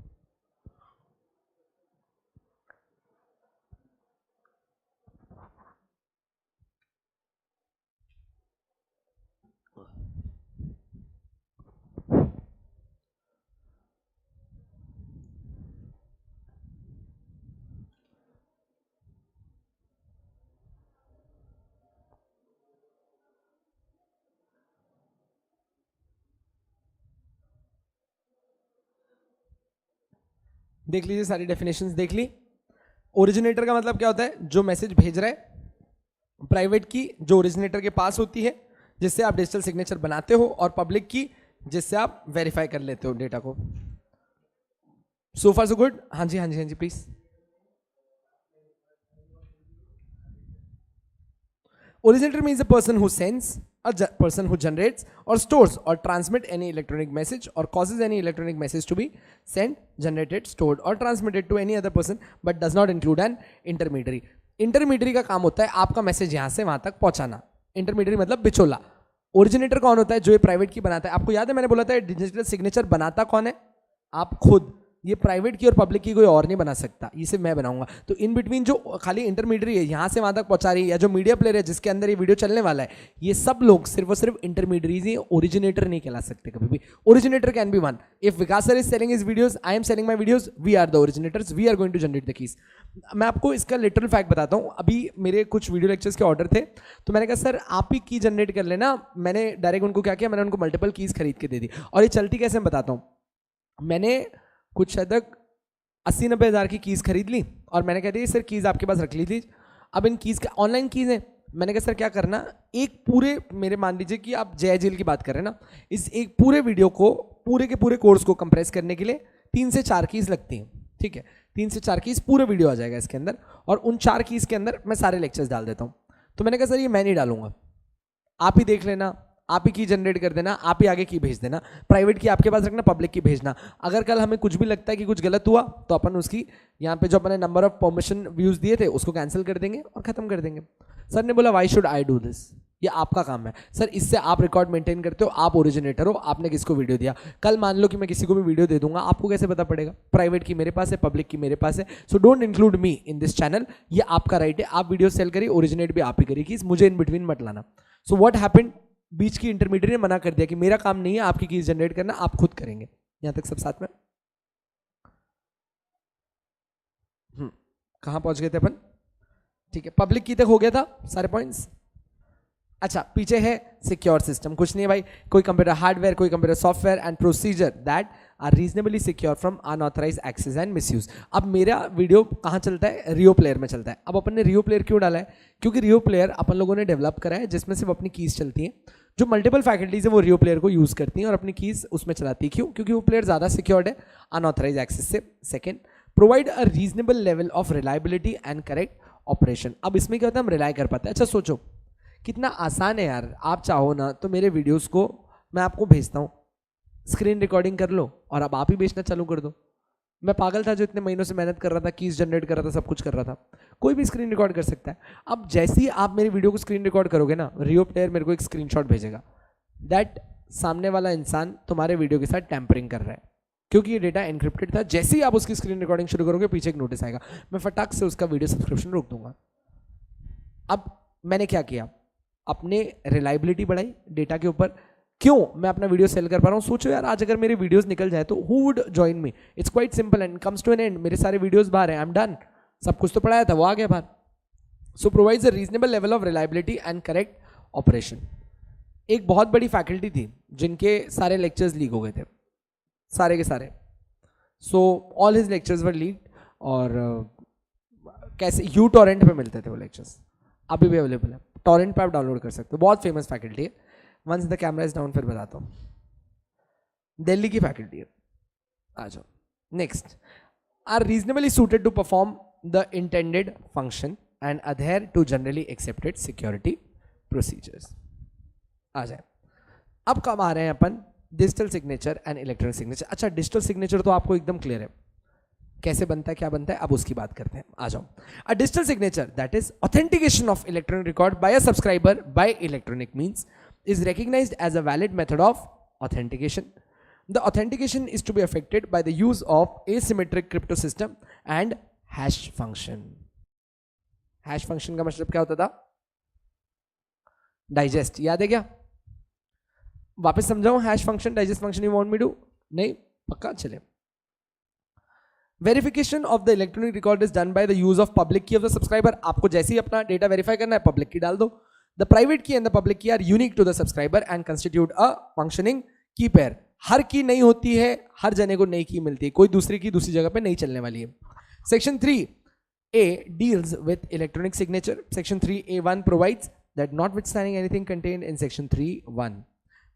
देख लीजिए, सारी डेफिनेशंस देख ली। ओरिजिनेटर का मतलब क्या होता है, जो मैसेज भेज रहा है। प्राइवेट की जो ओरिजिनेटर के पास होती है, जिससे आप डिजिटल सिग्नेचर बनाते हो, और पब्लिक की जिससे आप वेरीफाई कर लेते हो डेटा को। सो फार सो गुड। हाँ जी हाँ जी हाँ जी please. Originator means a person who sends, a person who generates or stores or transmit any electronic message or causes any electronic message to be sent, generated, stored or transmitted to any other person but does not include an intermediary। Intermediary का काम होता है आपका message यहां से वहां तक पहुंचाना। इंटरमीडियरी मतलब बिचौला। ओरिजिनेटर कौन होता है, जो ये प्राइवेट की बनाता है। आपको याद है मैंने बोला था डिजिटल सिग्नेचर बनाता कौन है, आप खुद। ये प्राइवेट की और पब्लिक की कोई और नहीं बना सकता, ये सिर्फ मैं बनाऊंगा। तो इन बिटवीन जो खाली इंटरमीडियरी है, यहां से वहां तक पहुंचा रही है, या जो मीडिया प्लेयर है जिसके अंदर ये वीडियो चलने वाला है, ये सब लोग सिर्फ और सिर्फ इंटरमीडियरीज ही, ओरिजिनेटर नहीं कहला सकते कभी भी। Originator can be one. If Vikas sir is selling his videos, I am selling my videos, we are the originators, we are going to generate the keys. मैं आपको इसका लिटरल फैक्ट बताता हूँ। अभी मेरे कुछ वीडियो लेक्चर्स के ऑर्डर थे, तो मैंने कहा सर आप ही की जनरेट कर लेना। मैंने डायरेक्ट उनको क्या किया, मैंने उनको मल्टीपल कीज खरीद के दे दी। और ये चलती कैसे मैं बताता हूँ। मैंने कुछ शायद तक 80-90 हज़ार की कीज़ खरीद ली, और मैंने कह दिया सर कीज़ आपके पास रख लीजिए। अब इन कीज़ का ऑनलाइन कीज़ है। मैंने कहा सर क्या करना, एक पूरे मेरे मान लीजिए कि आप जय जेल की बात कर रहे हैं ना, इस एक पूरे वीडियो को, पूरे के पूरे कोर्स को कंप्रेस करने के लिए 3 से 4 कीज़ लगती हैं। ठीक है, 3 से 4 कीज़ पूरे वीडियो आ जाएगा इसके अंदर, और उन 4 कीज़ के अंदर मैं सारे लेक्चर्स डाल देता हूँ। तो मैंने कहा सर ये मैं नहीं डालूंगा, आप ही देख लेना, आप ही की जनरेट कर देना, आप ही आगे की भेज देना। प्राइवेट की आपके पास रखना, पब्लिक की भेजना। अगर कल हमें कुछ भी लगता है कि कुछ गलत हुआ, तो अपन उसकी यहाँ पे जो अपने नंबर ऑफ परमिशन व्यूज दिए थे उसको कैंसिल कर देंगे और खत्म कर देंगे। सर ने बोला why should I do this, ये आपका काम है। सर इससे आप रिकॉर्ड मेंटेन करते हो, आप ओरिजिनेटर हो, आपने किसको वीडियो दिया। कल मान लो कि मैं किसी को भी वीडियो दे दूंगा, आपको कैसे पता पड़ेगा। प्राइवेट की मेरे पास है, पब्लिक की मेरे पास है। So don't include me in this channel, ये आपका राइट है। आप वीडियो सेल करिए, ओरिजिनेट भी आप ही करिए, मुझे इन बिटवीन मत लाना। सो व्हाट हैपेंड, बीच की इंटरमीडिएट ने मना कर दिया कि मेरा काम नहीं है आपकी कीज जनरेट करना, आप खुद करेंगे। यहां तक सब साथ में। कहां पहुंच गए थे अपन, ठीक है, पब्लिक की तक हो गया था सारे पॉइंट्स। अच्छा, पीछे है सिक्योर सिस्टम। कुछ नहीं है भाई, कोई कंप्यूटर हार्डवेयर, कोई computer software and procedure that are reasonably secure from unauthorised access and misuse. अब मेरा वीडियो कहाँ चलता है, रियो प्लेयर में चलता है। अब अपन ने रियो प्लेयर क्यों डाला है, क्योंकि रियो प्लेयर अपन लोगों ने डेवलप करा है जिसमें सिर्फ अपनी कीज चलती हैं। जो मल्टीपल फैकल्टीज है वो रियो प्लेयर को यूज करती हैं और अपनी कीज उसमें चलाती है। क्यों, क्योंकि वो प्लेयर ज्यादा सिक्योर्ड है अनऑथराइज एक्सेस से। Second, provide a reasonable level of reliability and correct operation. अब इसमें क्या होता है, हम रिलाय कर पाते हैं। अच्छा सोचो कितना आसान है यार, आप चाहो ना तो मेरे वीडियोस को मैं आपको भेजता हूँ, स्क्रीन रिकॉर्डिंग कर लो और अब आप ही बेचना चालू कर दो। मैं पागल था जो इतने महीनों से मेहनत कर रहा था, कीज जनरेट कर रहा था, सब कुछ कर रहा था। कोई भी स्क्रीन रिकॉर्ड कर सकता है। अब जैसे ही आप मेरी वीडियो को स्क्रीन रिकॉर्ड करोगे ना, रियो प्लेयर मेरे को एक स्क्रीनशॉट भेजेगा, दैट सामने वाला इंसान तुम्हारे वीडियो के साथ टैंपरिंग कर रहा है, क्योंकि ये डेटा एनक्रिप्टेड था। जैसे ही आप उसकी स्क्रीन रिकॉर्डिंग शुरू करोगे, पीछे एक नोटिस आएगा, मैं फटाक से उसका वीडियो सब्सक्रिप्शन रोक दूंगा। अब मैंने क्या किया, अपने रिलायबिलिटी बढ़ाई डेटा के ऊपर। क्यों मैं अपना वीडियो सेल कर पा रहा हूँ? सोचो यार, आज अगर मेरे वीडियोस निकल जाए तो who would join me? It's quite simple and comes to an end. मेरे सारे वीडियोस बाहर हैं, आई एम डन, सब कुछ तो पढ़ाया था वो आ गया बाहर। So provides a reasonable level of reliability and correct operation. एक बहुत बड़ी फैकल्टी थी जिनके सारे लेक्चर्स लीक हो गए थे, सारे के सारे। सो ऑल हिज लेक्चर्स वर लीक्ड, और कैसे यूटोरेंट पे मिलते थे वो लेक्चर्स, अभी भी अवेलेबल है, टोरेंट पे आप डाउनलोड कर सकते हो। बहुत फेमस फैकल्टी है। Once the camera is down फिर बताता हूँ। दिल्ली की फैकल्टी है। आ जाओ। Next, are reasonably suited to perform the intended function and adhere to generally accepted security procedures. आ जाए। अब कब आ रहे हैं अपन digital signature and electronic signature. अच्छा, डिजिटल सिग्नेचर तो आपको एकदम क्लियर है कैसे बनता है, क्या बनता है, अब उसकी बात करते हैं। आ जाओ। A digital signature that is authentication of electronic record by a subscriber bye electronic means is recognized as a valid method of authentication. The authentication is to be effected by the use of asymmetric crypto system and hash function. Hash function का मतलब क्या होता था? Digest, याद है क्या? वापस समझाऊं hash function, digest function you want me to? नहीं, पक्का चले। Verification of the electronic record is done by the use of public key of the subscriber. आपको जैसे ही अपना डेटा वेरीफाई करना है, पब्लिक की डाल दो। The private key and the public key are unique to the subscriber and constitute a functioning key pair. हर की नहीं होती है, हर जने को नई की मिलती है, कोई दूसरी की दूसरी जगह पे नहीं चलने वाली है। Section 3A deals with electronic signature. Section 3A1 provides that notwithstanding anything contained in Section 3(1),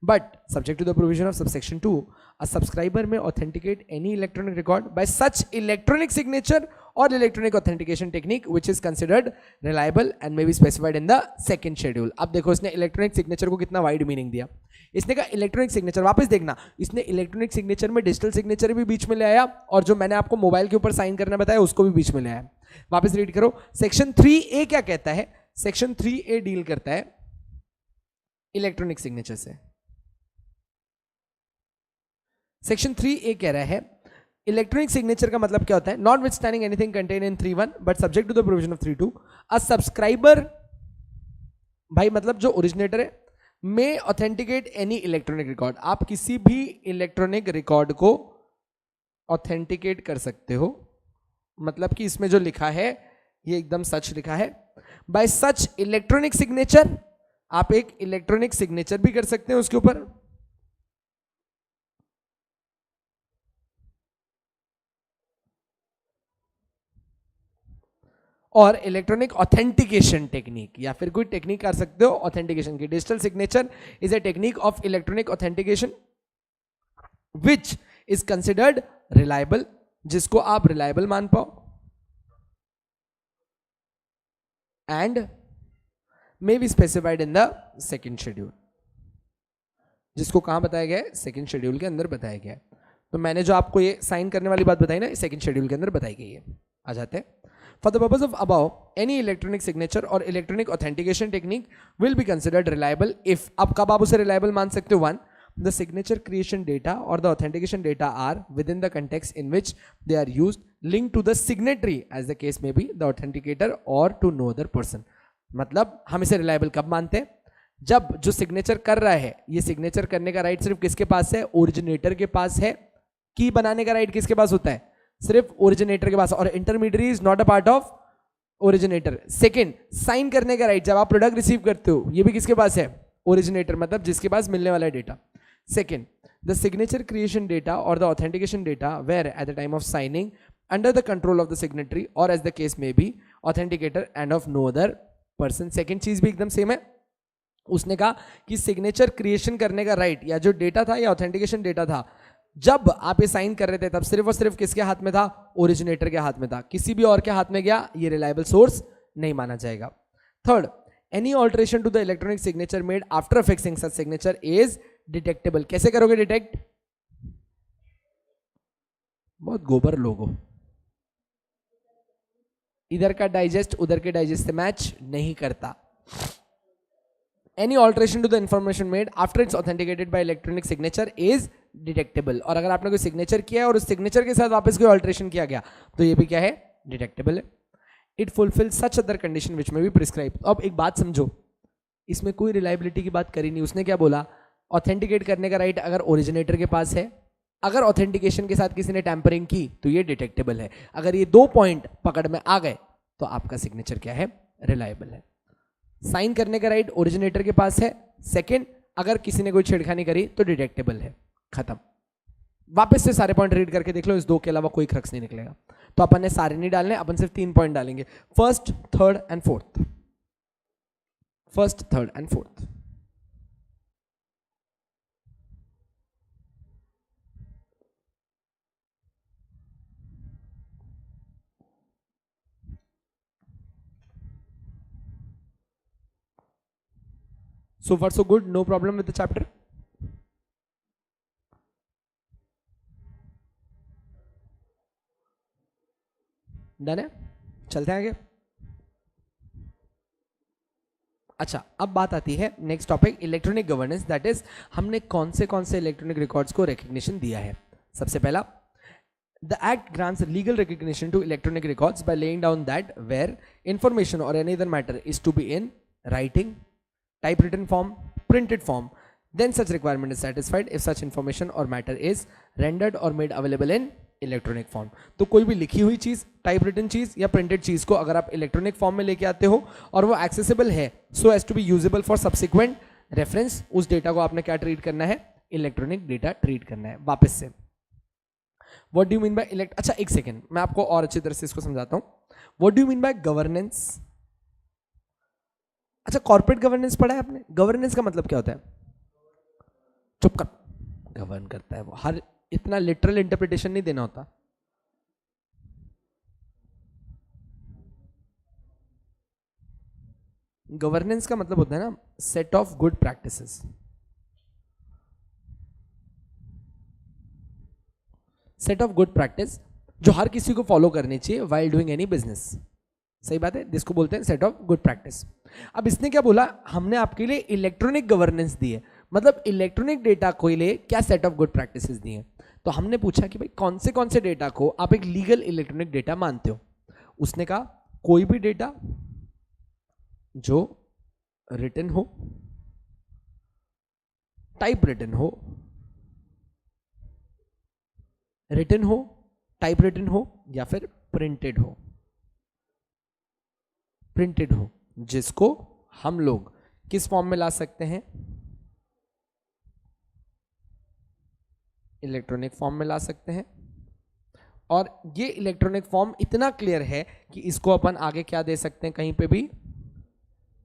but subject to the provision of subsection 2, a subscriber may authenticate any electronic record by such electronic signature or electronic authentication technique which is considered reliable and may be specified in the second schedule. अब देखो इसने electronic signature को कितना wide meaning दिया। इसने कहा electronic signature, वापस देखना, इसने इलेक्ट्रॉनिक सिग्नेचर में डिजिटल सिग्नेचर भी बीच में ले आया, और जो मैंने आपको मोबाइल के ऊपर साइन करना बताया उसको भी बीच में ले आया। वापस रीड करो। सेक्शन 3A क्या कहता है? सेक्शन 3A डील करता है इलेक्ट्रॉनिक सिग्नेचर से। सेक्शन 3A कह रहा है इलेक्ट्रॉनिक सिग्नेचर का मतलब क्या होता है? Notwithstanding anything contain in 3(1) but subject to the provision of 3(2), a subscriber, भाई मतलब जो ओरिजिनेटर है, may authenticate any electronic record. आप किसी भी इलेक्ट्रॉनिक रिकॉर्ड को ऑथेंटिकेट कर सकते हो, मतलब कि इसमें जो लिखा है ये एकदम सच लिखा है। बाय सच इलेक्ट्रॉनिक सिग्नेचर, आप एक इलेक्ट्रॉनिक सिग्नेचर भी कर सकते हैं उसके ऊपर, और इलेक्ट्रॉनिक ऑथेंटिकेशन टेक्निक, या फिर कोई टेक्निक कर सकते हो ऑथेंटिकेशन की। Digital signature is a technique of electronic authentication which is considered reliable, जिसको आप रिलायबल मान पाओ, and may be specified in the second schedule, जिसको कहां बताया गया है? सेकेंड शेड्यूल के अंदर बताया गया है। तो मैंने जो आपको ये साइन करने वाली बात बताई ना, सेकेंड शेड्यूल के अंदर बताई गई है। आ जाते हैं। For the purpose of above, any electronic signature or electronic authentication technique will be considered reliable if, अब कब आप उसे reliable मान सकते हो? 1, the signature creation data or the authentication data are within the context in which they are used, linked to the signatory as the case may be, the authenticator or to no other person. मतलब हम इसे reliable कब मानते हैं? जब जो signature कर रहा है, ये सिग्नेचर करने का राइट सिर्फ किसके पास है? ओरिजिनेटर के पास है। की बनाने का राइट किसके पास होता है? सिर्फ ओरिजिनेटर के पास, और intermediary is not a part of originator. Second, sign करने का राइट जब आप प्रोडक्ट रिसीव करते हो, ये भी किसके पास है? ओरिजिनेटर, मतलब जिसके पास मिलने वाला है data. Second, the signature creation data और the authentication data where at the time of signing under the control of the signatory और as the case may be authenticator and of no other person. Second चीज भी एकदम same है। उसने कहा कि signature creation करने का राइट या जो डेटा था या ऑथेंटिकेशन डेटा था, जब आप ये साइन कर रहे थे तब सिर्फ और सिर्फ किसके हाथ में था? ओरिजिनेटर के हाथ में था। किसी भी और के हाथ में गया, ये रिलायबल सोर्स नहीं माना जाएगा। Third, any alteration to the electronic signature made after fixing such signature is detectable. कैसे करोगे डिटेक्ट? बहुत गोबर लोगो. इधर का डाइजेस्ट उधर के डाइजेस्ट से मैच नहीं करता. Any alteration to the information made after it's authenticated by electronic signature is detectable. और अगर आपने कोई सिग्नेचर किया है और उस सिग्नेचर के साथ वापस कोई ऑल्टरेशन किया गया तो ये भी क्या है? डिटेक्टेबल है. It fulfil such other condition which में बी प्रिस्क्राइब. अब एक बात समझो, इसमें कोई रिलायबिलिटी की बात करी नहीं. उसने क्या बोला? ऑथेंटिकेट करने का राइट अगर ओरिजिनेटर के पास है, अगर ऑथेंटिकेशन के साथ किसी ने टैंपरिंग की तो ये डिटेक्टेबल है. अगर ये 2 पॉइंट पकड़ में आ गए तो आपका सिग्नेचर क्या है? रिलायबल है. साइन करने का राइट ओरिजिनेटर के पास है. सेकंड, अगर किसी ने कोई छेड़खानी करी तो डिटेक्टेबल है. खत्म. वापस से सारे पॉइंट रीड करके देख लो, इस 2 के अलावा कोई क्रक्स नहीं निकलेगा. तो अपन ने सारे नहीं डालने, अपन सिर्फ 3 पॉइंट डालेंगे. First, third and fourth. First, third and fourth. So far so good, no problem with the chapter. Done है, चलते हैं आगे. अच्छा, अब बात आती है next topic electronic governance. That is हमने कौन से इलेक्ट्रॉनिक रिकॉर्ड्स को रिकग्निशन दिया है. सबसे पहला, the act grants legal recognition to electronic records by laying down that where information or any other matter is to be in writing, typewritten form, printed form, then such requirement is satisfied if such information or matter is rendered or made available in electronic form. तो कोई भी लिखी हुई चीज, type written चीज या printed चीज को अगर आप इलेक्ट्रॉनिक फॉर्म में लेके आते हो और वो एक्सेसिबल है so as to be usable for subsequent reference, उस डेटा को आपने क्या ट्रीट करना है? इलेक्ट्रॉनिक डेटा ट्रीट करना है. वापस से, what do you mean by elect. अच्छा एक सेकेंड, मैं आपको और अच्छी तरह से इसको समझाता हूं. What do you mean by governance? अच्छा, कॉर्पोरेट गवर्नेंस पढ़ा है आपने? गवर्नेंस का मतलब क्या होता है? चुप कर. गवर्न करता है वो. हर इतना लिटरल इंटरप्रिटेशन नहीं देना होता. गवर्नेंस का मतलब होता है ना set of good practices. Set of good practice जो हर किसी को फॉलो करनी चाहिए वाइल डूइंग एनी बिजनेस. सही बात है, जिसको बोलते हैं सेट ऑफ गुड प्रैक्टिस. अब इसने क्या बोला? हमने आपके लिए इलेक्ट्रॉनिक गवर्नेंस दी है, मतलब इलेक्ट्रॉनिक डेटा को लिए क्या सेट ऑफ गुड प्रैक्टिसेस दी हैं. तो हमने पूछा कि भाई कौन से डेटा को आप एक लीगल इलेक्ट्रॉनिक डेटा मानते हो. उसने कहा कोई भी डेटा जो रिटन हो, टाइप रिटन हो, रिटन हो, टाइप रिटन हो या फिर प्रिंटेड हो. प्रिंटेड हो जिसको हम लोग किस फॉर्म में ला सकते हैं? इलेक्ट्रॉनिक फॉर्म में ला सकते हैं. और ये इलेक्ट्रॉनिक फॉर्म इतना क्लियर है कि इसको अपन आगे क्या दे सकते हैं? कहीं पे भी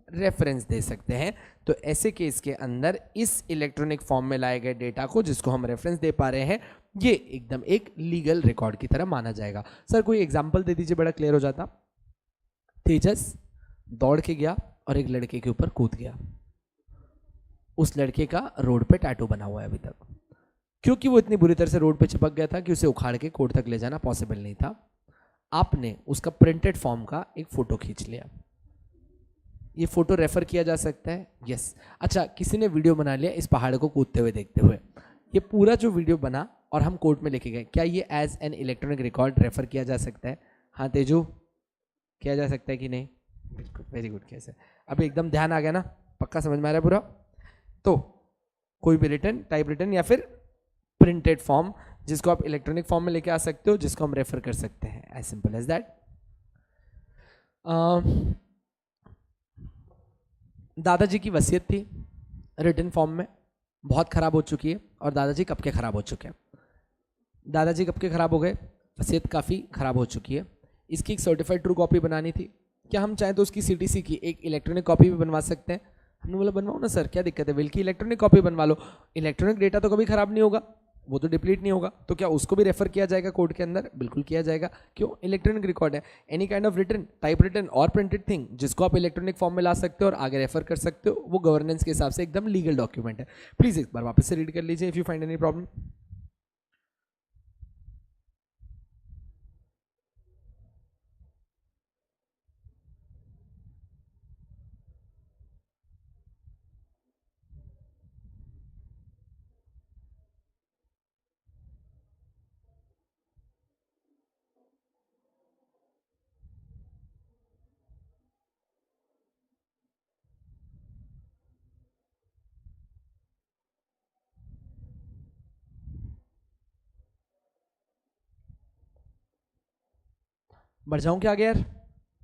रेफरेंस दे सकते हैं. तो ऐसे केस के अंदर इस इलेक्ट्रॉनिक फॉर्म में लाए गए डेटा को जिसको हम रेफरेंस दे पा रहे हैं ये एकदम एक लीगल रिकॉर्ड की तरह माना जाएगा. सर कोई एग्जांपल दे दीजिए, बड़ा क्लियर हो जाता. तेजस दौड़ के गया और एक लड़के के ऊपर कूद गया. उस लड़के का रोड पे टैटू बना हुआ है अभी तक, क्योंकि वो इतनी बुरी तरह से रोड पे चिपक गया था कि उसे उखाड़ के कोर्ट तक ले जाना पॉसिबल नहीं था. आपने उसका प्रिंटेड फॉर्म का एक फोटो खींच लिया. ये फोटो रेफर किया जा सकता है. यस. अच्छा, किसी ने वीडियो बना लिया इस पहाड़ को कूदते हुए देखते हुए. ये पूरा जो वीडियो बना और हम कोर्ट में लेके गए, क्या ये as an electronic record refer किया जा सकता है? हाँ तेजू, किया जा सकता है कि नहीं? बिल्कुल, वेरी गुड. कैसे अभी एकदम ध्यान आ गया ना? पक्का समझ में आ रहा है पूरा? तो कोई भी रिटन, टाइप रिटन या फिर प्रिंटेड फॉर्म जिसको आप इलेक्ट्रॉनिक फॉर्म में लेके आ सकते हो, जिसको हम रेफर कर सकते हैं. As simple as that. दादाजी की वसीयत थी रिटन फॉर्म में, बहुत ख़राब हो चुकी है. और दादाजी कब के ख़राब हो चुके हैं? दादाजी कब के ख़राब हो गए? वसीयत काफ़ी ख़राब हो चुकी है. इसकी एक सर्टिफाइड ट्रू कॉपी बनानी थी. क्या हम चाहें तो उसकी CTC की एक इलेक्ट्रॉनिक कॉपी भी बनवा सकते हैं? हमने बोला बनवाओ ना सर, क्या दिक्कत है? विल की इलेक्ट्रॉनिक कॉपी बनवा लो. इलेक्ट्रॉनिक डेटा तो कभी ख़राब नहीं होगा, वो तो डिप्लीट नहीं होगा, तो क्या उसको भी रेफर किया जाएगा कोड के अंदर? बिल्कुल किया जाएगा। क्यों? इलेक्ट्रॉनिक रिकॉर्ड है। Any kind of written, type written or printed thing जिसको आप इलेक्ट्रॉनिक फॉर्म में ला सकते हो और आगे रेफर कर सकते हो, वो गवर्नेंस के हिसाब से एकदम लीगल डॉक्यूमेंट है। प्लीज एक बार वापस से रीड कर लीजिए if you find any problem. बढ़ जाऊं क्या आगे यार?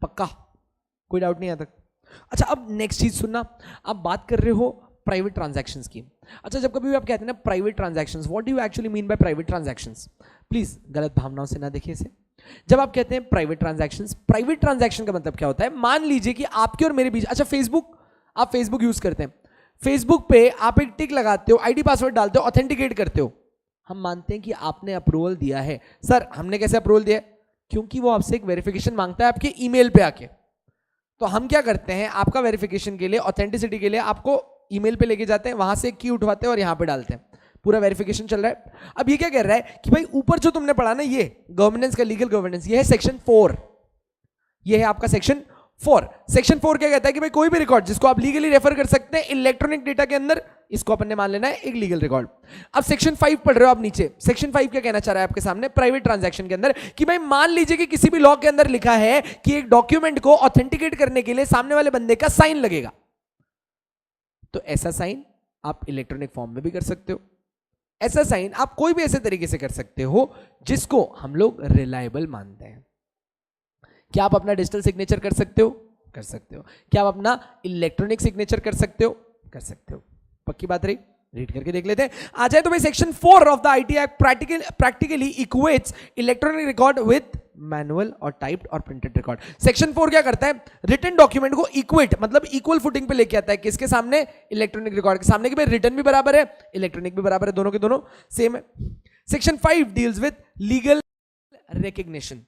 पक्का? कोई डाउट नहीं आता? अच्छा, अब नेक्स्ट चीज सुनना। आप बात कर रहे हो प्राइवेट ट्रांजैक्शंस की। अच्छा, जब कभी भी आप कहते हैं ना private transactions, what do you actually mean by private transactions? Please गलत भावनाओं से ना देखिए इसे। जब आप कहते हैं प्राइवेट ट्रांजैक्शंस, प्राइवेट ट्रांजैक्शन का मतलब क्या होता है? मान लीजिए कि आपके और मेरे बीच, अच्छा फेसबुक, आप फेसबुक यूज करते हैं, फेसबुक पे आप एक टिक लगाते हो, आईडी पासवर्ड डालते हो, ऑथेंटिकेट करते हो, हम मानते हैं कि आपने अप्रूवल दिया है। सर हमने कैसे अप्रूवल दिया है? क्योंकि वो आपसे एक वेरिफिकेशन मांगता है आपके ईमेल पे आके। तो हम क्या करते हैं, आपका वेरिफिकेशन के लिए, ऑथेंटिसिटी के लिए आपको ईमेल पे लेके जाते हैं, वहां से की उठवाते हैं और यहां पे डालते हैं, पूरा वेरिफिकेशन चल रहा है। अब ये क्या कह रहा है कि भाई ऊपर जो तुमने पढ़ा ना, ये गवर्नेंस का, लीगल गवर्नेंस, ये है सेक्शन 4, ये है आपका सेक्शन 4। सेक्शन 4 क्या कहता है कि भाई कोई भी रिकॉर्ड जिसको आप लीगली रेफर कर सकते हैं इलेक्ट्रॉनिक डेटा के अंदर, इसको अपन ने मान लेना है एक लीगल रिकॉर्ड। अब सेक्शन 5 पढ़ रहे हो आप नीचे, सेक्शन 5 क्या कहना चाह रहा है आपके सामने प्राइवेट ट्रांजैक्शन के अंदर, कि भाई मान लीजिए कि किसी भी लॉ के अंदर लिखा है कि एक डॉक्यूमेंट को ऑथेंटिकेट करने के लिए सामने वाले बंदे का साइन लगेगा, तो ऐसा साइन आप इलेक्ट्रॉनिक फॉर्म में भी कर सकते हो। ऐसा साइन आप कोई भी ऐसे तरीके से कर सकते हो जिसको हम लोग रिलायबल मानते हैं। क्या आप अपना डिजिटल सिग्नेचर कर सकते हो? कर सकते हो। क्या आप अपना इलेक्ट्रॉनिक सिग्नेचर कर सकते हो? कर सकते हो। पक्की बात रही? रीड करके देख लेते हैं। आ जाए तो भाई section 4 of the IT act practically equates electronic record with manual और टाइप्ड और प्रिंटेड रिकॉर्ड। सेक्शन 4 क्या करता है? रिटन डॉक्यूमेंट को इक्वेट, मतलब इक्वल फुटिंग पे लेके आता है, किसके सामने? इलेक्ट्रॉनिक रिकॉर्ड के सामने, कि भाई रिटन भी बराबर है, इलेक्ट्रॉनिक भी बराबर है, दोनों के दोनों सेम है। Section 5 deals with legal recognition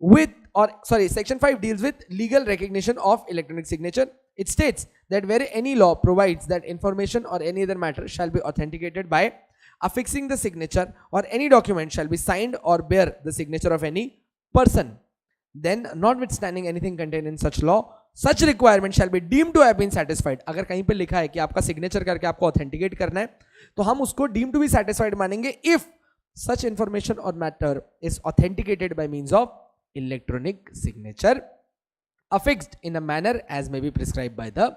with, or sorry, section 5 deals with legal recognition of electronic signature. It states that where any law provides that information or any other matter shall be authenticated by affixing the signature, or any document shall be signed or bear the signature of any person, then notwithstanding anything contained in such law, such requirement shall be deemed to have been satisfied. अगर कहीं पे लिखा है कि आपका signature करके आपको authenticate करना है, तो हम उसको deemed to be satisfied मानेंगे if such information or matter is authenticated by means of electronic signature affixed in a manner as may be prescribed by the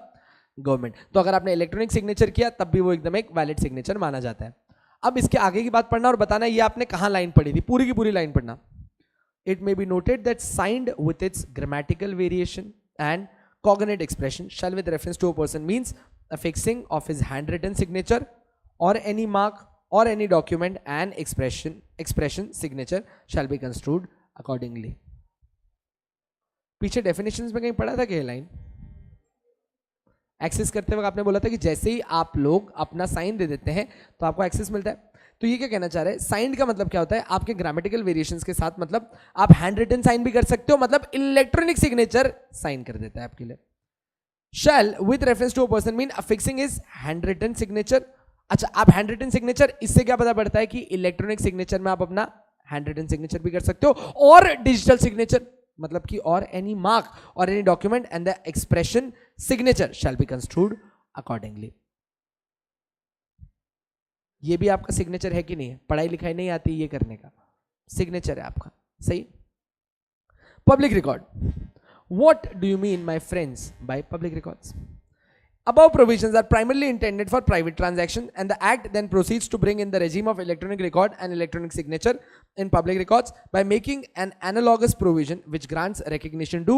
government. तो अगर आपने इलेक्ट्रॉनिक सिग्नेचर किया तब भी वो एकदम एक वैलिड सिग्नेचर माना जाता है। अब इसके आगे की बात पढ़ना और बताना, ये आपने कहां लाइन पढ़ी थी, पूरी की पूरी लाइन पढ़ना। It may be noted that signed with its grammatical variation and cognate expression shall with reference to a person means affixing of his handwritten signature or any mark or any document and expression signature shall be construed accordingly. पीछे definitions में कहीं पढ़ा था क्या line? Access करते वक्त आपने बोला था कि जैसे ही आप लोग अपना साइन दे देते हैं तो आपको एक्सेस मिलता है। तो ये क्या कहना चाह रहे हैं? साइंड का मतलब क्या होता है? आपके ग्रामेटिकल वेरिएशंस के साथ, मतलब आप हैंड रिटन साइन भी कर सकते हो, मतलब इलेक्ट्रॉनिक सिग्नेचर साइन कर देता है आपके लिए। Shall with reference to a person mean affixing is handwritten signature. अच्छा, आप हैंड रिटन सिग्नेचर, इससे क्या पता पड़ता है कि इलेक्ट्रॉनिक सिग्नेचर में आप अपना हैंड रिटन सिग्नेचर भी कर सकते हो, और डिजिटल सिग्नेचर मतलब कि और एनी मार्क और any document and the expression signature shall be construed accordingly. ये भी आपका सिग्नेचर है कि नहीं है? पढ़ाई लिखाई नहीं आती ये करने का, सिग्नेचर है आपका, सही। Public record, what do you mean my friends by public records? Above provisions are primarily intended for private transaction, and the Act then proceeds to bring in the regime of electronic record and electronic signature in public records by making an analogous provision which grants recognition to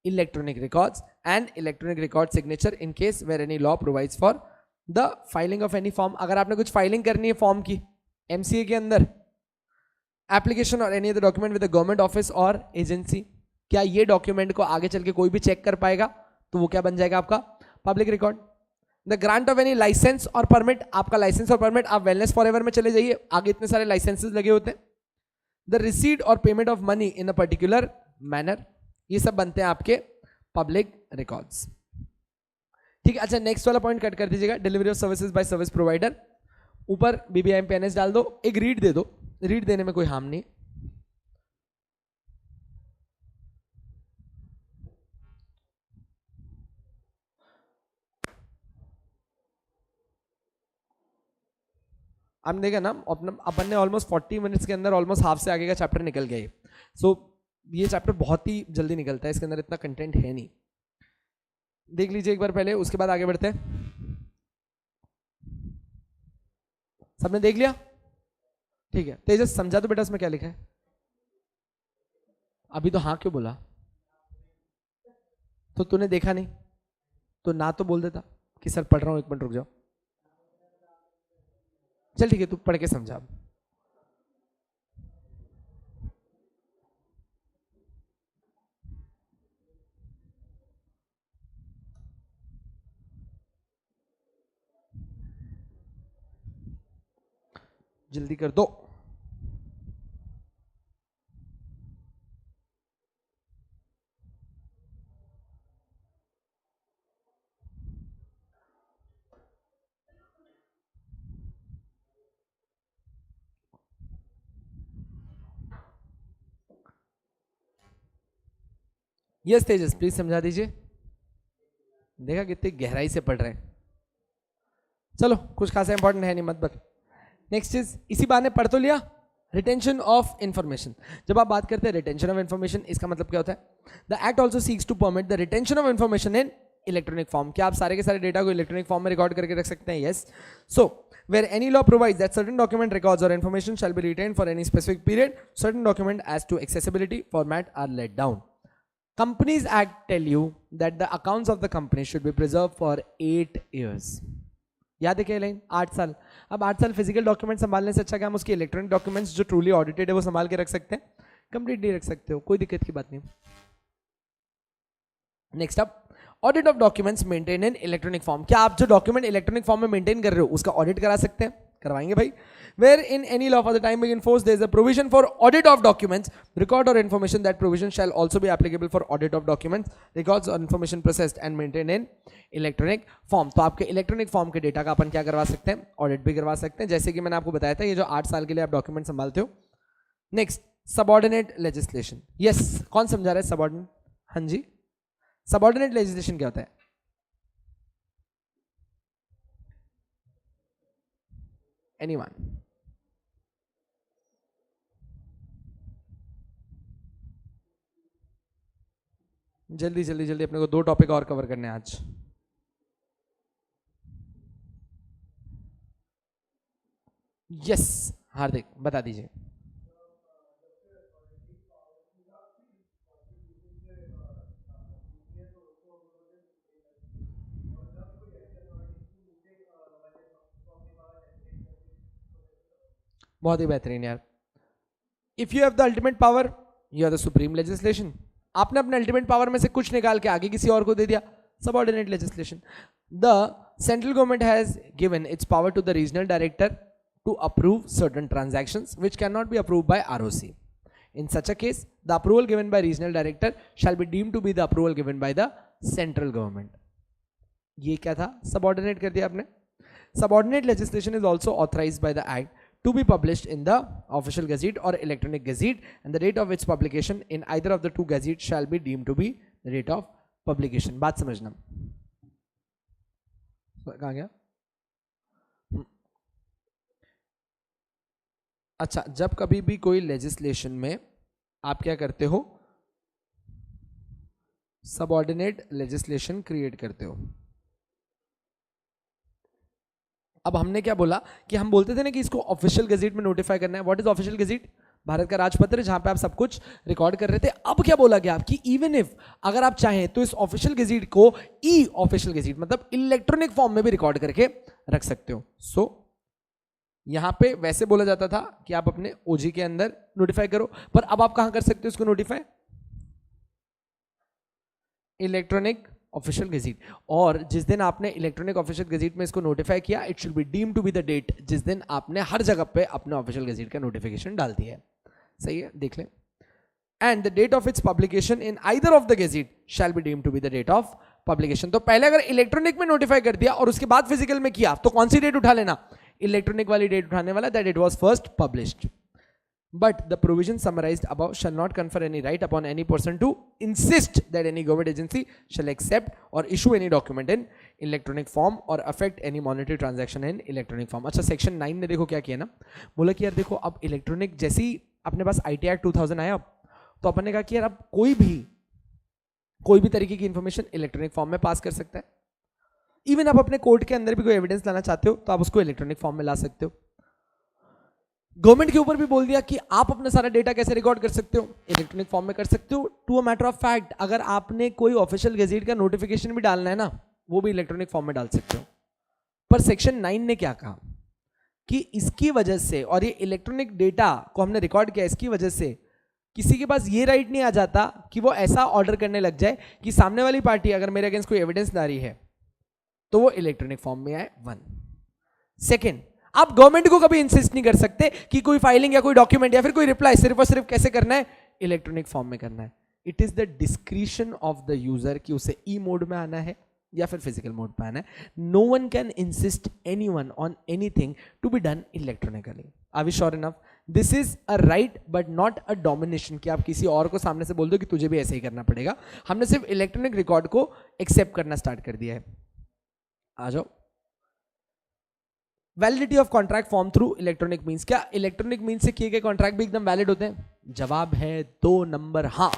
electronic records and electronic record signature in case where any law provides for the filing of any form. अगर आपने कुछ filing करनी है form की MCA के अंदर, application और any other document with the government office और एजेंसी, क्या ये डॉक्यूमेंट को आगे चल के कोई भी चेक कर पाएगा? तो वो क्या बन जाएगा आपका? Public record. The grant of any licence और परमिट, आपका लाइसेंस और परमिट, आप वेलनेस फॉरएवर में चले जाइए, आगे इतने सारे लाइसेंसेस लगे होते हैं. द रिसीट और payment of money in a particular manner, ये सब बनते हैं आपके पब्लिक रिकॉर्ड्स. ठीक है. अच्छा, नेक्स्ट वाला पॉइंट कट कर दीजिएगा. Delivery of services by service provider, ऊपर बीबीआईएम पे एनएस डाल दो, एक रीड दे दो, रीड देने में कोई हार्म नहीं. आपने देखा ना, अपन ने ऑलमोस्ट 40 मिनट्स के अंदर ऑलमोस्ट हाफ से आगे का चैप्टर निकल गया. सो ये चैप्टर बहुत ही जल्दी निकलता है, इसके अंदर इतना कंटेंट है नहीं. देख लीजिए एक बार पहले, उसके बाद आगे बढ़ते हैं. सबने देख लिया? ठीक है. तेजस समझा तो बेटा उसमें क्या लिखा है? अभी तो हाँ क्यों बोला? तो तूने देखा नहीं तो ना तो बोल देता कि सर पढ़ रहा हूं, एक मिनट रुक जाओ. चल ठीक है, तू पढ़ के समझा. जल्दी कर दो. यस तेजस प्लीज समझा दीजिए. देखा कितनी गहराई से पढ़ रहे हैं. चलो कुछ खासा इंपॉर्टेंट है नहीं, मत बता. नेक्स्ट इज, इसी बहाने पढ़ तो लिया, रिटेंशन ऑफ इंफॉर्मेशन. जब आप बात करते हैं रिटेंशन ऑफ इंफॉर्मेशन, इसका मतलब क्या होता है? The act also seeks to permit the retention of information in electronic form. क्या आप सारे के सारे डेटा को इलेक्ट्रॉनिक फॉर्म में रिकॉर्ड करके रख सकते हैं? Yes. So where any law provides that certain document records or information shall be retained for any specific period, certain document as to accessibility format are laid down. Companies Act tell you that the accounts of the company should be preserved for 8 years. याद है क्या line? 8 साल. अब 8 साल physical document संभालने से अच्छा क्या हम उसके इलेक्ट्रॉनिक डॉक्यूमेंट्स जो ट्रूली ऑडिटेड है वो संभाल के रख सकते हैं? कंप्लीटली रख सकते हो, कोई दिक्कत की बात नहीं. Next up, audit of documents maintain in electronic form. क्या आप जो डॉक्यूमेंट इलेक्ट्रॉनिक फॉर्म में मेंटेन कर रहे हो उसका ऑडिट करा सकते हैं? करवाएंगे भाई. Where in any law for the time being enforced there is a provision for audit of documents, record or information, that provision shall also be applicable for audit of documents, records or information processed and maintained in electronic form. तो आपके electronic form के data का अपन क्या करवा सकते हैं? Audit भी करवा सकते हैं, जैसे कि मैंने आपको बताया था ये जो 8 साल के लिए आप डॉक्यूमेंट संभालते हो. Next, subordinate legislation. यस, कौन समझा रहा है सबऑर्डिनेट? हाँ जी, सबऑर्डिनेट लेजिस्लेशन क्या होता है? एनीवन? जल्दी जल्दी जल्दी, अपने को 2 टॉपिक और कवर करने हैं आज. यस हार्दिक बता दीजिए. बहुत ही बेहतरीन यार. If you have the ultimate power you are the supreme legislation. आपने अपने अल्टीमेट पावर में से कुछ निकाल के आगे किसी और को दे दिया, subordinate legislation. The central government has given its power to the regional director to approve certain transactions which cannot be approved by ROC. In such a case, the approval given by regional director shall be deemed to be the approval given by the central government. ये क्या था? subordinate कर दिया आपने. Subordinate legislation is also authorized by the act to be published in the official gazette or electronic gazette, and the date of its publication in either of the two gazettes shall be deemed to be the date of publication. बात समझना. कहाँ गया? अच्छा, जब कभी भी कोई legislation में आप क्या करते हो? सबऑर्डिनेट लेजिस्लेशन क्रिएट करते हो. अब हमने क्या बोला कि हम बोलते थे ना कि इसको ऑफिशियल गजेट में नोटिफाई करना है. What is official gazette? Bharat का राजपत्र जहां पे आप सब कुछ रिकॉर्ड कर रहे थे. अब क्या बोला गया कि इवन इफ अगर आप चाहें तो इस ऑफिशियल गजेट को ई ऑफिशियल गजेट मतलब इलेक्ट्रॉनिक फॉर्म में भी रिकॉर्ड करके रख सकते हो. सो यहां पे वैसे बोला जाता था कि आप अपने ओजी के अंदर नोटिफाई करो, पर अब आप कहां कर सकते हो इसको नोटिफाई? इलेक्ट्रॉनिक ऑफिशियल गेजेट, और जिस दिन आपने इलेक्ट्रॉनिक ऑफिशियल गेजेट में इसको नोटिफाई किया, it should be deem to be the date जिस दिन आपने हर जगह पे अपने ऑफिशियल गेजेट का नोटिफिकेशन डाल दिया है. सही है, देख लें. And the date of its publication in either of the gazette shall be deem to be the date of publication. तो पहले अगर इलेक्ट्रॉनिक में नोटिफाई कर दिया और उसके बाद फिजिकल में किया, तो कौन सी डेट उठा लेना? इलेक्ट्रॉनिक वाली डेट उठाने वाला, that it was first published. But the provision summarized above shall not confer any right upon any person to insist that any government agency shall accept or issue any document in electronic form or affect any monetary transaction in electronic form. अच्छा, section 9 ने देखो क्या किया ना, बोला कि यार देखो अब इलेक्ट्रॉनिक, जैसी अपने पास IT एक्ट 2000 आया, तो अपन ने कहा कि यार अब कोई भी तरीके की इंफॉर्मेशन इलेक्ट्रॉनिक फॉर्म में पास कर सकता है. इवन आप अपने कोर्ट के अंदर भी कोई एविडेंस लाना चाहते हो तो आप उसको इलेक्ट्रॉनिक फॉर्म में ला सकते हो. गवर्नमेंट के ऊपर भी बोल दिया कि आप अपना सारा डेटा कैसे रिकॉर्ड कर सकते हो, इलेक्ट्रॉनिक फॉर्म में कर सकते हो. To a matter of fact, अगर आपने कोई ऑफिशियल गेजेट का नोटिफिकेशन भी डालना है ना, वो भी इलेक्ट्रॉनिक फॉर्म में डाल सकते हो. पर सेक्शन 9 ने क्या कहा कि इसकी वजह से, और ये इलेक्ट्रॉनिक डेटा को हमने रिकॉर्ड किया, इसकी वजह से किसी के पास ये राइट नहीं आ जाता कि वो ऐसा ऑर्डर करने लग जाए कि सामने वाली पार्टी अगर मेरे अगेंस्ट कोई एविडेंस ला रही है तो वो इलेक्ट्रॉनिक फॉर्म में आए. 1. सेकेंड, आप गवर्नमेंट को कभी इंसिस्ट नहीं कर सकते कि कोई फाइलिंग या कोई डॉक्यूमेंट या फिर कोई रिप्लाई सिर्फ और सिर्फ कैसे करना है, इलेक्ट्रॉनिक फॉर्म में करना है. It is the discretion of the user कि उसे ई मोड में आना है या फिर फिजिकल मोड पे आना है. No one can insist anyone on anything to be done electronically. Are we sure enough? This is a right but not a domination कि आप किसी और को सामने से बोल दो कि तुझे भी ऐसे ही करना पड़ेगा. हमने सिर्फ इलेक्ट्रॉनिक रिकॉर्ड को एक्सेप्ट करना स्टार्ट कर दिया है. आ जाओ. Validity of contract form through electronic means. क्या इलेक्ट्रॉनिक मीन्स से किए गए कॉन्ट्रैक्ट भी एकदम वैलिड होते हैं? जवाब है 2 नंबर हाँ.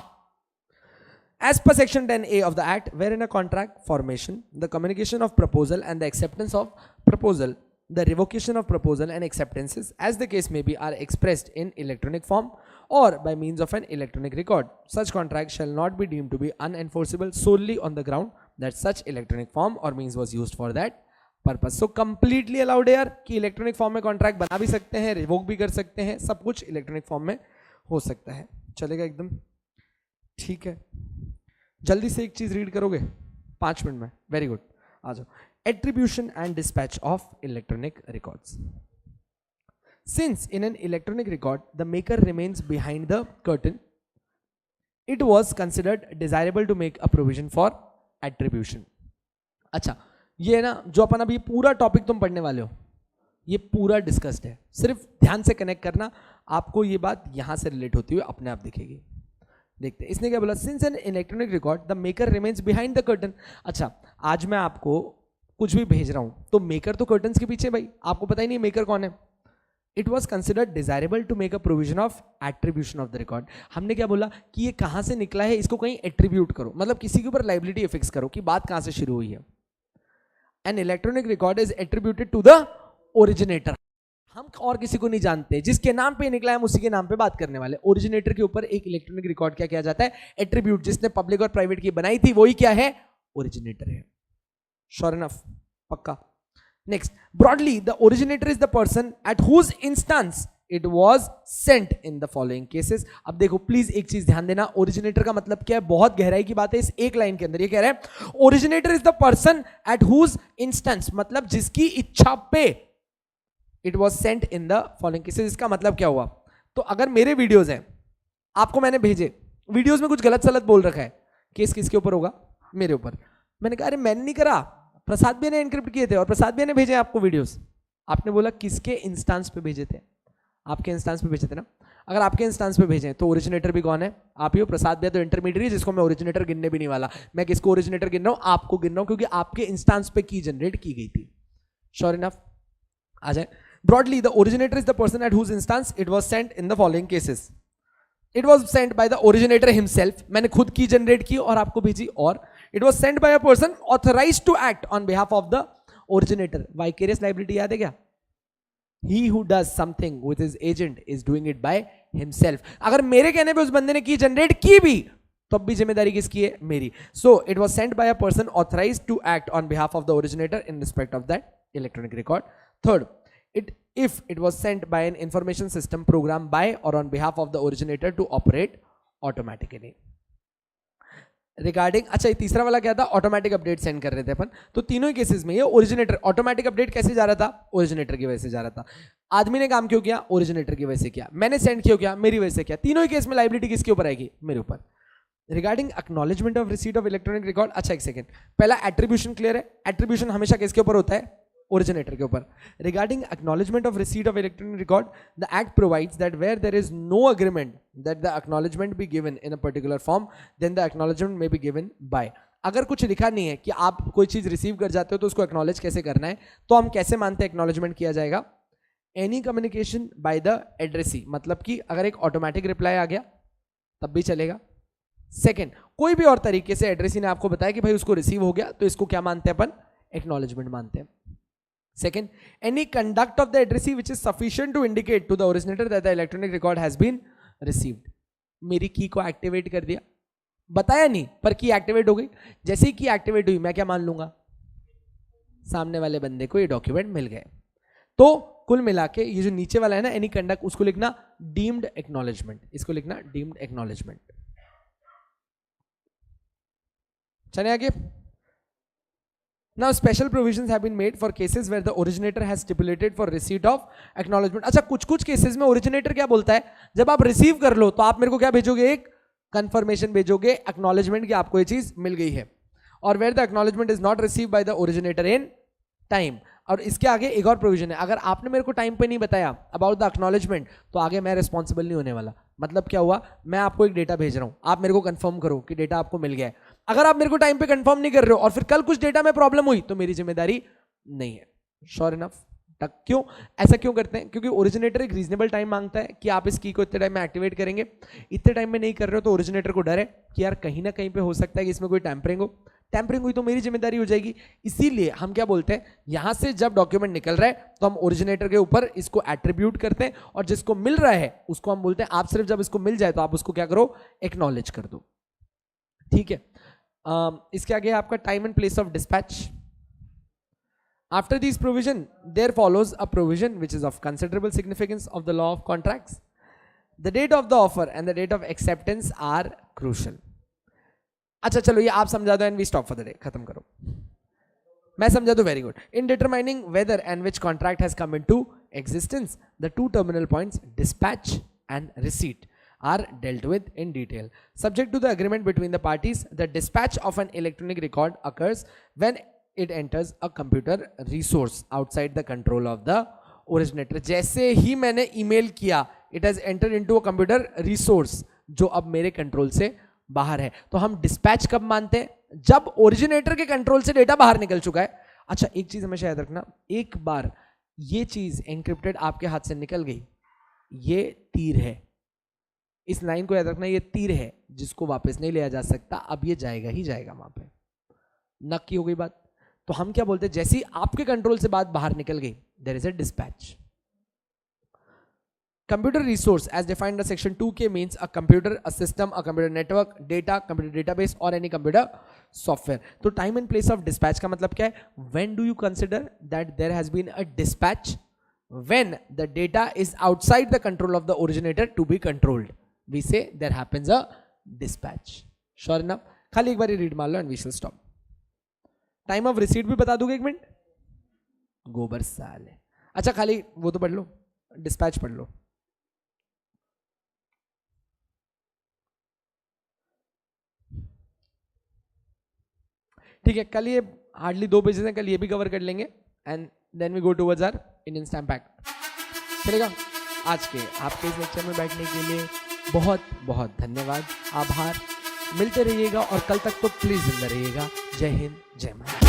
As per section 10A of the act, wherein a contract formation, the communication of proposal and the acceptance of proposal, the revocation of proposal and acceptances, as the case may be, are expressed in electronic form or by means of an electronic record, such contract shall not be deemed to be unenforceable solely on the ground that such electronic form or means was used for that purpose. So completely allowed है यार कि electronic form में contract बना भी सकते हैं, revoke भी कर सकते हैं, सब कुछ इलेक्ट्रॉनिक फॉर्म में हो सकता है. चलेगा एकदम ठीक है. जल्दी से एक चीज रीड करोगे 5 मिनट में? Very good. आ जाओ. Attribution and dispatch of electronic records. Since in an electronic record the maker remains behind the curtain, it was considered desirable to make a provision for attribution. अच्छा, ये ना जो अपन अभी पूरा टॉपिक तुम पढ़ने वाले हो, ये पूरा डिस्कस्ड है. सिर्फ ध्यान से कनेक्ट करना, आपको ये बात यहां से रिलेट होती हुई अपने आप दिखेगी. देखते हैं इसने क्या बोला. Since N electronic record the maker remains behind the curtain. अच्छा, आज मैं आपको कुछ भी भेज रहा हूं तो मेकर तो कर्टन्स के पीछे, भाई आपको पता ही नहीं मेकर कौन है. It was considered desirable to make a provision of attribution of the record. हमने क्या बोला कि ये कहां से निकला है, इसको कहीं एट्रीब्यूट करो, मतलब किसी के ऊपर लाइबिलिटी फिक्स करो कि बात कहां से शुरू हुई है. An electronic record is attributed to the originator. हम और किसी को नहीं जानते, जिसके नाम पे निकला है हम उसी के नाम पे बात करने वाले. ओरिजिनेटर के ऊपर एक इलेक्ट्रॉनिक रिकॉर्ड क्या किया जाता है? एट्रीब्यूट. जिसने पब्लिक और प्राइवेट की बनाई थी वही क्या है? ओरिजिनेटर है. Sure enough? पक्का. Next, broadly the originator is the person at whose instance it was sent in the following cases. अब देखो प्लीज एक चीज ध्यान देना, ओरिजिनेटर का मतलब क्या है, बहुत गहराई की बात है इस एक लाइन के अंदर. ये कह रहा है originator is the person at whose instance, मतलब जिसकी इच्छा पे it was sent in the following cases. इसका मतलब क्या हुआ? तो अगर मेरे वीडियोज हैं, आपको मैंने भेजे, वीडियोज में कुछ गलत सलत बोल रखा है, केस किसके ऊपर होगा? मेरे ऊपर. मैंने कहा अरे मैंने नहीं करा, प्रसाद भैया ने एनक्रिप्ट किए थे और प्रसाद भैया ने भेजे आपको वीडियोस. आपने बोला किसके इंस्टांस पे भेजे थे? आपके इंस्टांस पे भेजे थे ना. अगर आपके इंस्टांस पे भेजे तो ओरिजिनेटर भी कौन है? आप ही हो. प्रसाद भैया तो इंटरमीडिएट, जिसको मैं ओरिजिनेटर गिनने भी नहीं वाला. मैं किसको ओरिजिनेटर गिन रहा हूं? आपको गिन रहा हूं, क्योंकि आपके इंस्टांस पे की जनरेट की गई थी. Sure enough? आ जाए. Broadly, the originator is the person at whose instance it was sent in the following cases. It was sent by the originator himself. मैंने खुद की जनरेट की और आपको भेजी. और it was sent by a person authorized to act on behalf of the originator. Vicarious liability याद है क्या? He who does something with his agent is doing it by himself. अगर मेरे कहने पे उस बंदे ने की जनरेट की भी, तो अब भी जिम्मेदारी किसकी है? मेरी. So it was sent by a person authorized to act on behalf of the originator in respect of that electronic record. Third, if it was sent by an information system programmed by or on behalf of the originator to operate automatically. Regarding, अच्छा ये तीसरा वाला क्या था, automatic update send कर रहे थे अपन, तो तीनों ही केसेस में ये ओरिजिनेटर, ऑटोमेटिक अपडेट कैसे जा रहा था, ओरिजिनेटर की वजह से जा रहा था। आदमी ने काम क्यों किया, ओरिजिनेटर की वजह से किया। मैंने सेंड क्यों किया, मेरी वजह से किया। तीनों ही केस में लाइबिलिटी किसके ऊपर आएगी, मेरे ऊपर। Regarding acknowledgement of receipt of electronic record, अच्छा एक सेकंड, पहला एट्रीब्यूशन क्लियर है, एट्रीब्यूशन हमेशा किसके ऊपर होता है, ओरिजिनेटर के ऊपर। Regarding acknowledgement of receipt of electronic record, the act provides that where there is no agreement that the acknowledgement be given in a particular form, then the acknowledgement may be given by. अगर कुछ लिखा नहीं है कि आप कोई चीज receive कर जाते हो तो उसको एक्नॉलेज कैसे करना है, तो हम कैसे मानते हैं एक्नॉलेजमेंट किया जाएगा, any communication by the addressee, मतलब कि अगर एक ऑटोमेटिक रिप्लाई आ गया तब भी चलेगा। सेकेंड, कोई भी और तरीके से एड्रेसी ने आपको बताया कि भाई उसको रिसीव हो गया, तो इसको क्या मानते हैं अपन, एक्नॉलेजमेंट मानते हैं। Second, any conduct of the addressee which is sufficient to indicate to the originator that the electronic record has been received. मेरी की को एक्टिवेट कर दिया, बताया नहीं पर की एक्टिवेट हो गई। जैसे ही की एक्टिवेट हुई मैं क्या मान लूंगा, सामने वाले बंदे को ये डॉक्यूमेंट मिल गए। तो कुल मिला के ये जो नीचे वाला है ना, एनी कंडक्ट, उसको लिखना डीम्ड एक्नॉलेजमेंट, इसको लिखना डीम्ड एक्नॉलेजमेंट। चले आगे। Now special provisions have been made for cases where the originator has stipulated for receipt of acknowledgement. अच्छा कुछ कुछ केसेस में ओरिजिनेटर क्या बोलता है, जब आप रिसीव कर लो तो आप मेरे को क्या भेजोगे, एक कंफर्मेशन भेजोगे एक्नॉलेजमेंट की आपको ये चीज मिल गई है। और where the acknowledgement is not receive by the originator in time. और इसके आगे एक और प्रोविजन है, अगर आपने मेरे को टाइम पे नहीं बताया अबाउट द एक्नॉलेजमेंट तो आगे मैं रिस्पॉन्सिबल नहीं होने वाला। मतलब क्या हुआ, मैं आपको एक डेटा भेज रहा हूं, आप मेरे को कंफर्म करो कि डेटा आपको मिल गया है। अगर आप मेरे को टाइम पे कंफर्म नहीं कर रहे हो और फिर कल कुछ डेटा में प्रॉब्लम हुई तो मेरी जिम्मेदारी नहीं है। Sure enough. क्यों ऐसा क्यों करते हैं, क्योंकि ओरिजिनेटर एक रीजनेबल टाइम मांगता है कि आप इस की को इतने टाइम में एक्टिवेट करेंगे। इतने टाइम में नहीं कर रहे हो तो ओरिजिनेटर को डर है कि यार कहीं ना कहीं पे हो सकता है कि इसमें कोई टैंपरिंग हो, टैंपरिंग हुई तो मेरी जिम्मेदारी हो जाएगी। इसीलिए हम क्या बोलते हैं, यहां से जब डॉक्यूमेंट निकल रहा है तो हम ओरिजिनेटर के ऊपर इसको एट्रीब्यूट करते हैं, और जिसको मिल रहा है उसको हम बोलते हैं आप सिर्फ जब इसको मिल जाए तो आप उसको क्या करो, एक्नॉलेज कर दो। ठीक है। इसके आगे आपका time and place of dispatch. After these provision, there follows a provision which is of considerable significance of the law of contracts. The date of the offer and the date of acceptance are crucial. अच्छा चलो ये आप समझा दो and we stop for the day, खत्म करो। मैं समझा दो, very good. In determining whether and which contract has come into existence, the two terminal points dispatch and receipt are dealt with in detail. Subject to the agreement between the parties, the dispatch of an electronic record occurs when it enters a computer resource outside the control of the originator. जैसे ही मैंने email किया, it has entered into a computer resource जो अब मेरे control से बाहर है। तो हम डिस्पैच कब मानते हैं, जब ओरिजिनेटर के कंट्रोल से डेटा बाहर निकल चुका है। अच्छा एक चीज हमेशा याद रखना, एक बार ये चीज एनक्रिप्टेड आपके हाथ से निकल गई, ये तीर है, इस लाइन को याद रखना, ये तीर है जिसको वापस नहीं लिया जा सकता, अब ये जाएगा ही जाएगा वहां पे। नक्की हो गई बात। तो हम क्या बोलते हैं, जैसे ही आपके कंट्रोल से बात बाहर निकल गई, there is a dispatch. Computer resource as defined in section 2K means a computer, a system, a computer network, data, computer database और एनी कंप्यूटर सॉफ्टवेयर। तो time and place of dispatch का मतलब क्या है, when do you consider that there has been a dispatch, when the data is outside the control of the originator to be controlled, we say there happens a dispatch. Sure enough. खाली एक बार read मार लो and we shall stop. Time of receipt भी बता दोगे एक minute, गोबर साले। अच्छा खाली वो तो पढ़ लो, डिस्पैच पढ़ लो। ठीक है, कल ये हार्डली 2 पेजेस हैं, कल ये भी कवर कर लेंगे and then we go towards our Indian stamp act. चलेगा। आज के आपके इस लेक्चर में बैठने के लिए बहुत बहुत धन्यवाद, आभार। मिलते रहिएगा और कल तक तो प्लीज जिंदा रहिएगा। जय हिंद, जय महाराष्ट्र।